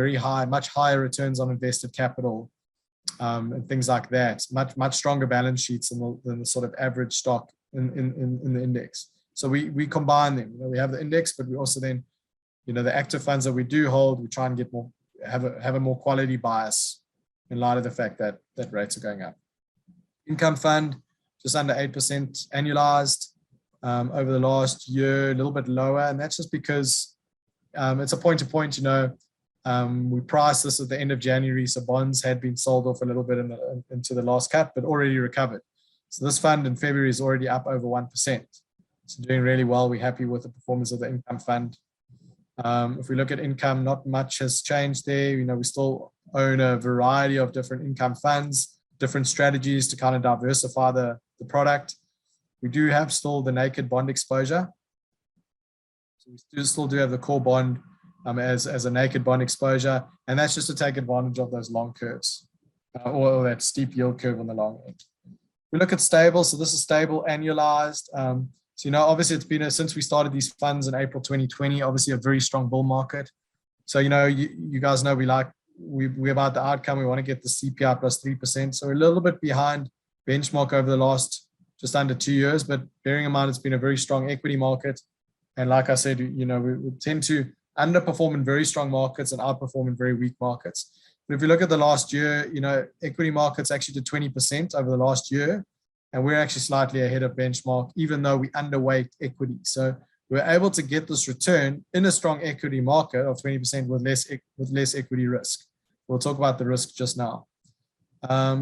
much higher returns on invested capital, and things like that, much stronger balance sheets than the sort of average stock in the index. So we combine them. We have the index, but we also then, the active funds that we do hold, we try and get have a more quality bias in light of the fact that rates are going up. Income fund, just under 8% annualized over the last year, a little bit lower, and that's just because it's a point to point. We priced this at the end of January, so bonds had been sold off a little bit into the last cut, but already recovered. So this fund in February is already up over 1%. So doing really well. We're happy with the performance of the income fund. If we look at income, not much has changed there. We still own a variety of different income funds, different strategies to kind of diversify the product. We do have still the naked bond exposure. So we still do have the core bond as a naked bond exposure, and that's just to take advantage of those long curves or that steep yield curve on the long end. We look at stable, so this is stable annualized. So obviously it's been since we started these funds in April 2020, obviously a very strong bull market. So you guys know we're about the outcome. We want to get the CPI plus 3%. So we're a little bit behind benchmark over the last just under 2 years, but bearing in mind it's been a very strong equity market. And like I said, we tend to underperform in very strong markets and outperform in very weak markets. But if you look at the last year, equity markets actually did 20% over the last year, and we're actually slightly ahead of benchmark, even though we underweight equity. So we're able to get this return in a strong equity market of 20% with less equity risk. We'll talk about the risk just now.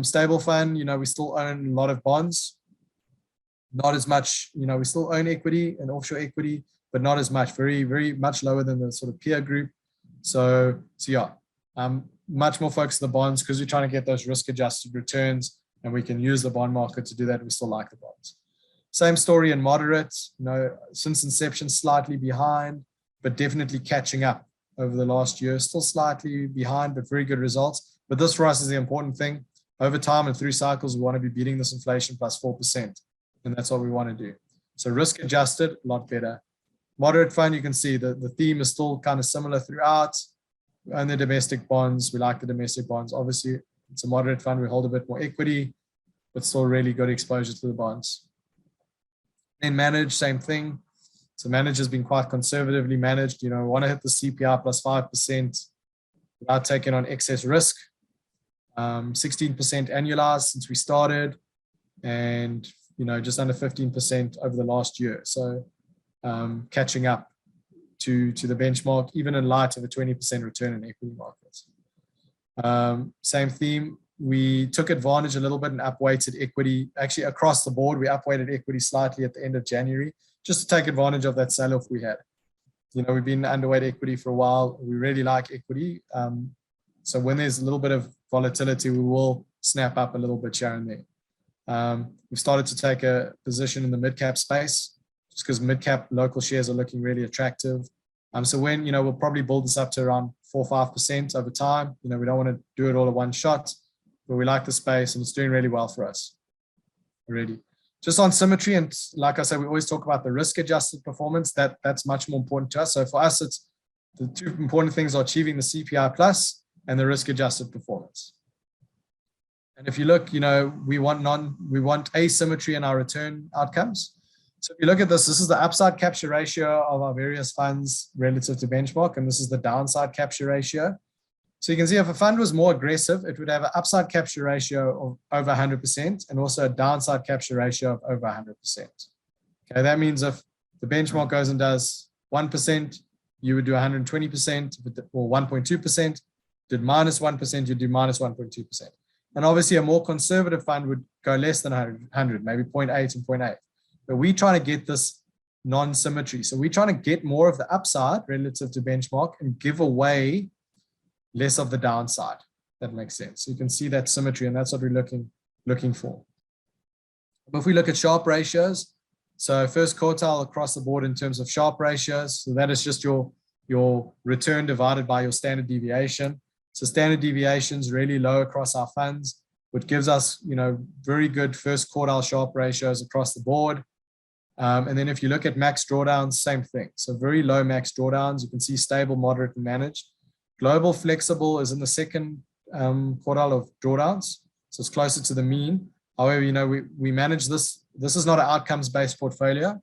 Stable fund, we still own a lot of bonds, not as much. We still own equity and offshore equity, but not as much. Very, very much lower than the sort of peer group. So yeah, much more focused on the bonds because we're trying to get those risk-adjusted returns, and we can use the bond market to do that. We still like the bonds. Same story in moderate. Since inception, slightly behind, but definitely catching up over the last year. Still slightly behind, but very good results. But this for us is the important thing. Over time and through cycles, we want to be beating this inflation plus 4%, and that's what we want to do. So risk-adjusted, a lot better. Moderate fund, you can see the theme is still kind of similar throughout. We own the domestic bonds. We like the domestic bonds. Obviously, it's a moderate fund. We hold a bit more equity, but still really good exposure to the bonds. Then manage, same thing. So manage has been quite conservatively managed. We want to hit the CPI plus 5% without taking on excess risk. 16% annualized since we started, and just under 15% over the last year. So catching up to the benchmark, even in light of a 20% return in equity markets. Same theme. We took advantage a little bit and upweighted equity. Actually, across the board, we upweighted equity slightly at the end of January, just to take advantage of that sell-off we had. We've been underweight equity for a while. We really like equity. So when there's a little bit of volatility, we will snap up a little bit here and there. We've started to take a position in the mid-cap space, just because mid-cap local shares are looking really attractive. So when, we'll probably build this up to around 4 or 5% over time. We don't want to do it all at one shot, but we like the space and it's doing really well for us already. Just on symmetry, and like I said, we always talk about the risk-adjusted performance. That's much more important to us. So for us, it's the two important things are achieving the CPI plus and the risk-adjusted performance. And if you look, we want asymmetry in our return outcomes. So if you look at this is the upside capture ratio of our various funds relative to benchmark, and this is the downside capture ratio. So you can see if a fund was more aggressive, it would have an upside capture ratio of over 100% and also a downside capture ratio of over 100%. Okay, that means if the benchmark goes and does 1%, you would do 120%, or 1.2%. Did minus 1%, you'd do minus 1.2%. And obviously a more conservative fund would go less than 100, maybe 0.8 and 0.8. But we're trying to get this non-symmetry. So we're trying to get more of the upside relative to benchmark and give away less of the downside. That makes sense. You can see that symmetry, and that's what we're looking for. But if we look at Sharpe ratios, so first quartile across the board in terms of Sharpe ratios, so that is just your return divided by your standard deviation. So standard deviation is really low across our funds, which gives us, very good first quartile Sharpe ratios across the board. And then if you look at max drawdowns, same thing. So very low max drawdowns. You can see stable, moderate, and managed. Global flexible is in the second quartile of drawdowns, so it's closer to the mean. However, we manage this. This is not an outcomes-based portfolio,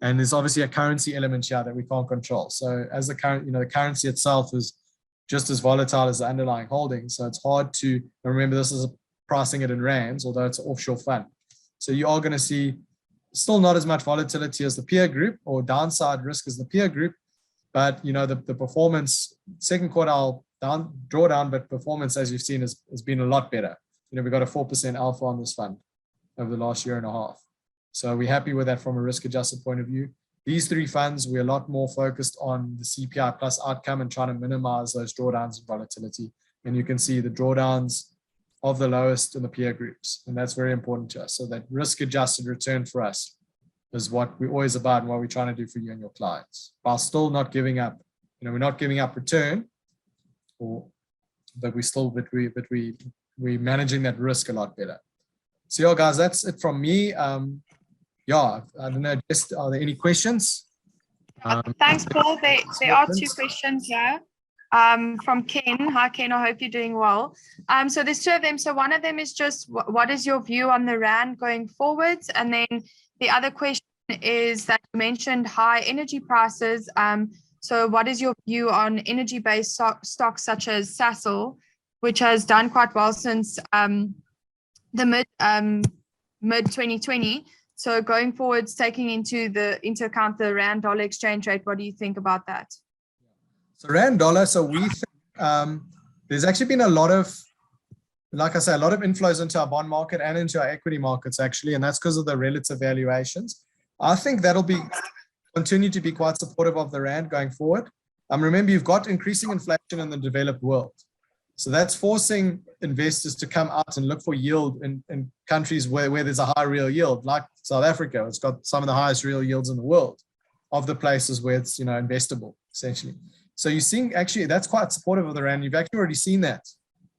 and there's obviously a currency element here that we can't control. So as the currency itself is just as volatile as the underlying holding, so it's hard to remember. This is pricing it in rands, although it's an offshore fund. So you are going to see still not as much volatility as the peer group, or downside risk as the peer group, but the performance, second quartile drawdown, but performance, as you've seen, has been a lot better. We got a 4% alpha on this fund over the last year and a half. So we're happy with that from a risk-adjusted point of view. These three funds, we're a lot more focused on the CPI plus outcome and trying to minimize those drawdowns and volatility. And you can see the drawdowns of the lowest in the peer groups. And that's very important to us. So that risk-adjusted return for us is what we're always about and what we're trying to do for you and your clients, while still not giving up. We're not giving up return, but we're managing that risk a lot better. So yeah, guys, that's it from me. I don't know, are there any questions? Thanks, Paul. There are two questions here from Ken. Hi, Ken. I hope you're doing well. So there's two of them. So one of them is just, what is your view on the Rand going forwards? And then the other question is that you mentioned high energy prices. So what is your view on energy-based stocks such as Sasol, which has done quite well since the mid 2020? So going forwards, taking into account the Rand dollar exchange rate, what do you think about that? So Rand dollar, so we think there's actually been a lot of, like I say, a lot of inflows into our bond market and into our equity markets, actually, and that's because of the relative valuations. I think that'll continue to be quite supportive of the Rand going forward. Remember, you've got increasing inflation in the developed world. So that's forcing investors to come out and look for yield in countries where there's a high real yield, like South Africa. It's got some of the highest real yields in the world of the places where it's investable, essentially. So you're seeing, actually, that's quite supportive of the Rand. You've actually already seen that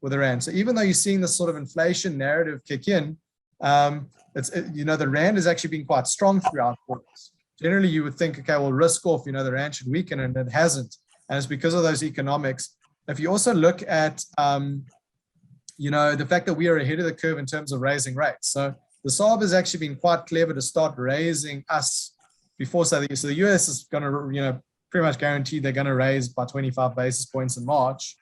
with the Rand. So even though you're seeing this sort of inflation narrative kick in, the Rand has actually been quite strong throughout quarters. Generally, you would think, okay, well, risk off, the Rand should weaken, and it hasn't. And it's because of those economics. If you also look at, the fact that we are ahead of the curve in terms of raising rates. So the SARB has actually been quite clever to start raising us before. So the US is going to, pretty much guaranteed they're going to raise by 25 basis points in March.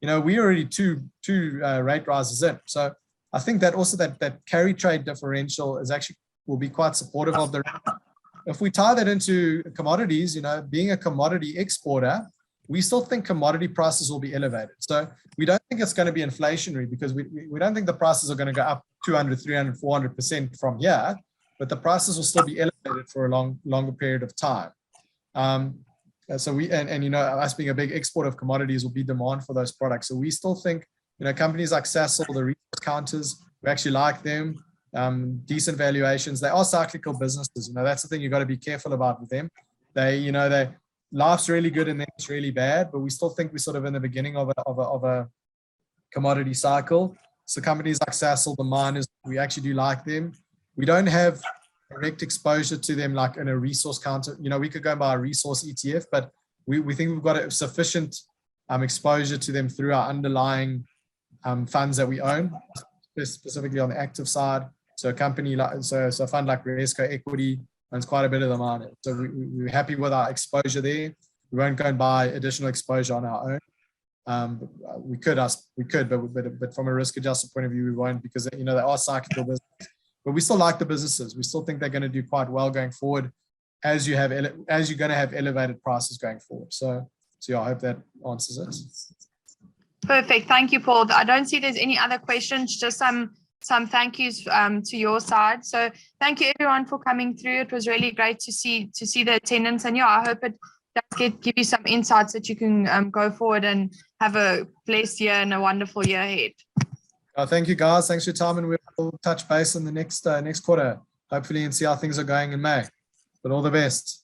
We already two rate rises in. So I think that also that carry trade differential will be quite supportive of the Rand. If we tie that into commodities, being a commodity exporter, we still think commodity prices will be elevated. So we don't think it's going to be inflationary, because we don't think the prices are going to go up 200, 300, 400% from here, but the prices will still be elevated for a longer period of time. So us being a big exporter of commodities, will be demand for those products. So we still think, companies like Sasol, the resource counters, we actually like them. Decent valuations. They are cyclical businesses. That's the thing you've got to be careful about with them. They life's really good and then it's really bad, but we still think we're sort of in the beginning of a commodity cycle. So companies like Sasol, the miners, we actually do like them. We don't have direct exposure to them like in a resource counter. We could go and buy a resource ETF, but we think we've got a sufficient exposure to them through our underlying funds that we own, specifically on the active side. So a company like, so a fund like Resco Equity owns quite a bit of the market. So we're happy with our exposure there. We won't go and buy additional exposure on our own. We could, but from a risk-adjusted point of view, we won't, because they are cyclical businesses. But we still like the businesses. We still think they're going to do quite well going forward, as you're going to have elevated prices going forward. So yeah, I hope that answers it. Perfect. Thank you, Paul. I don't see there's any other questions, just some thank yous to your side. So thank you everyone for coming through. It was really great to see the attendance, and I hope it does give you some insights that you can go forward and have a blessed year and a wonderful year ahead. Thank you, guys. Thanks for your time, and we'll touch base in the next quarter, hopefully, and see how things are going in May. But all the best.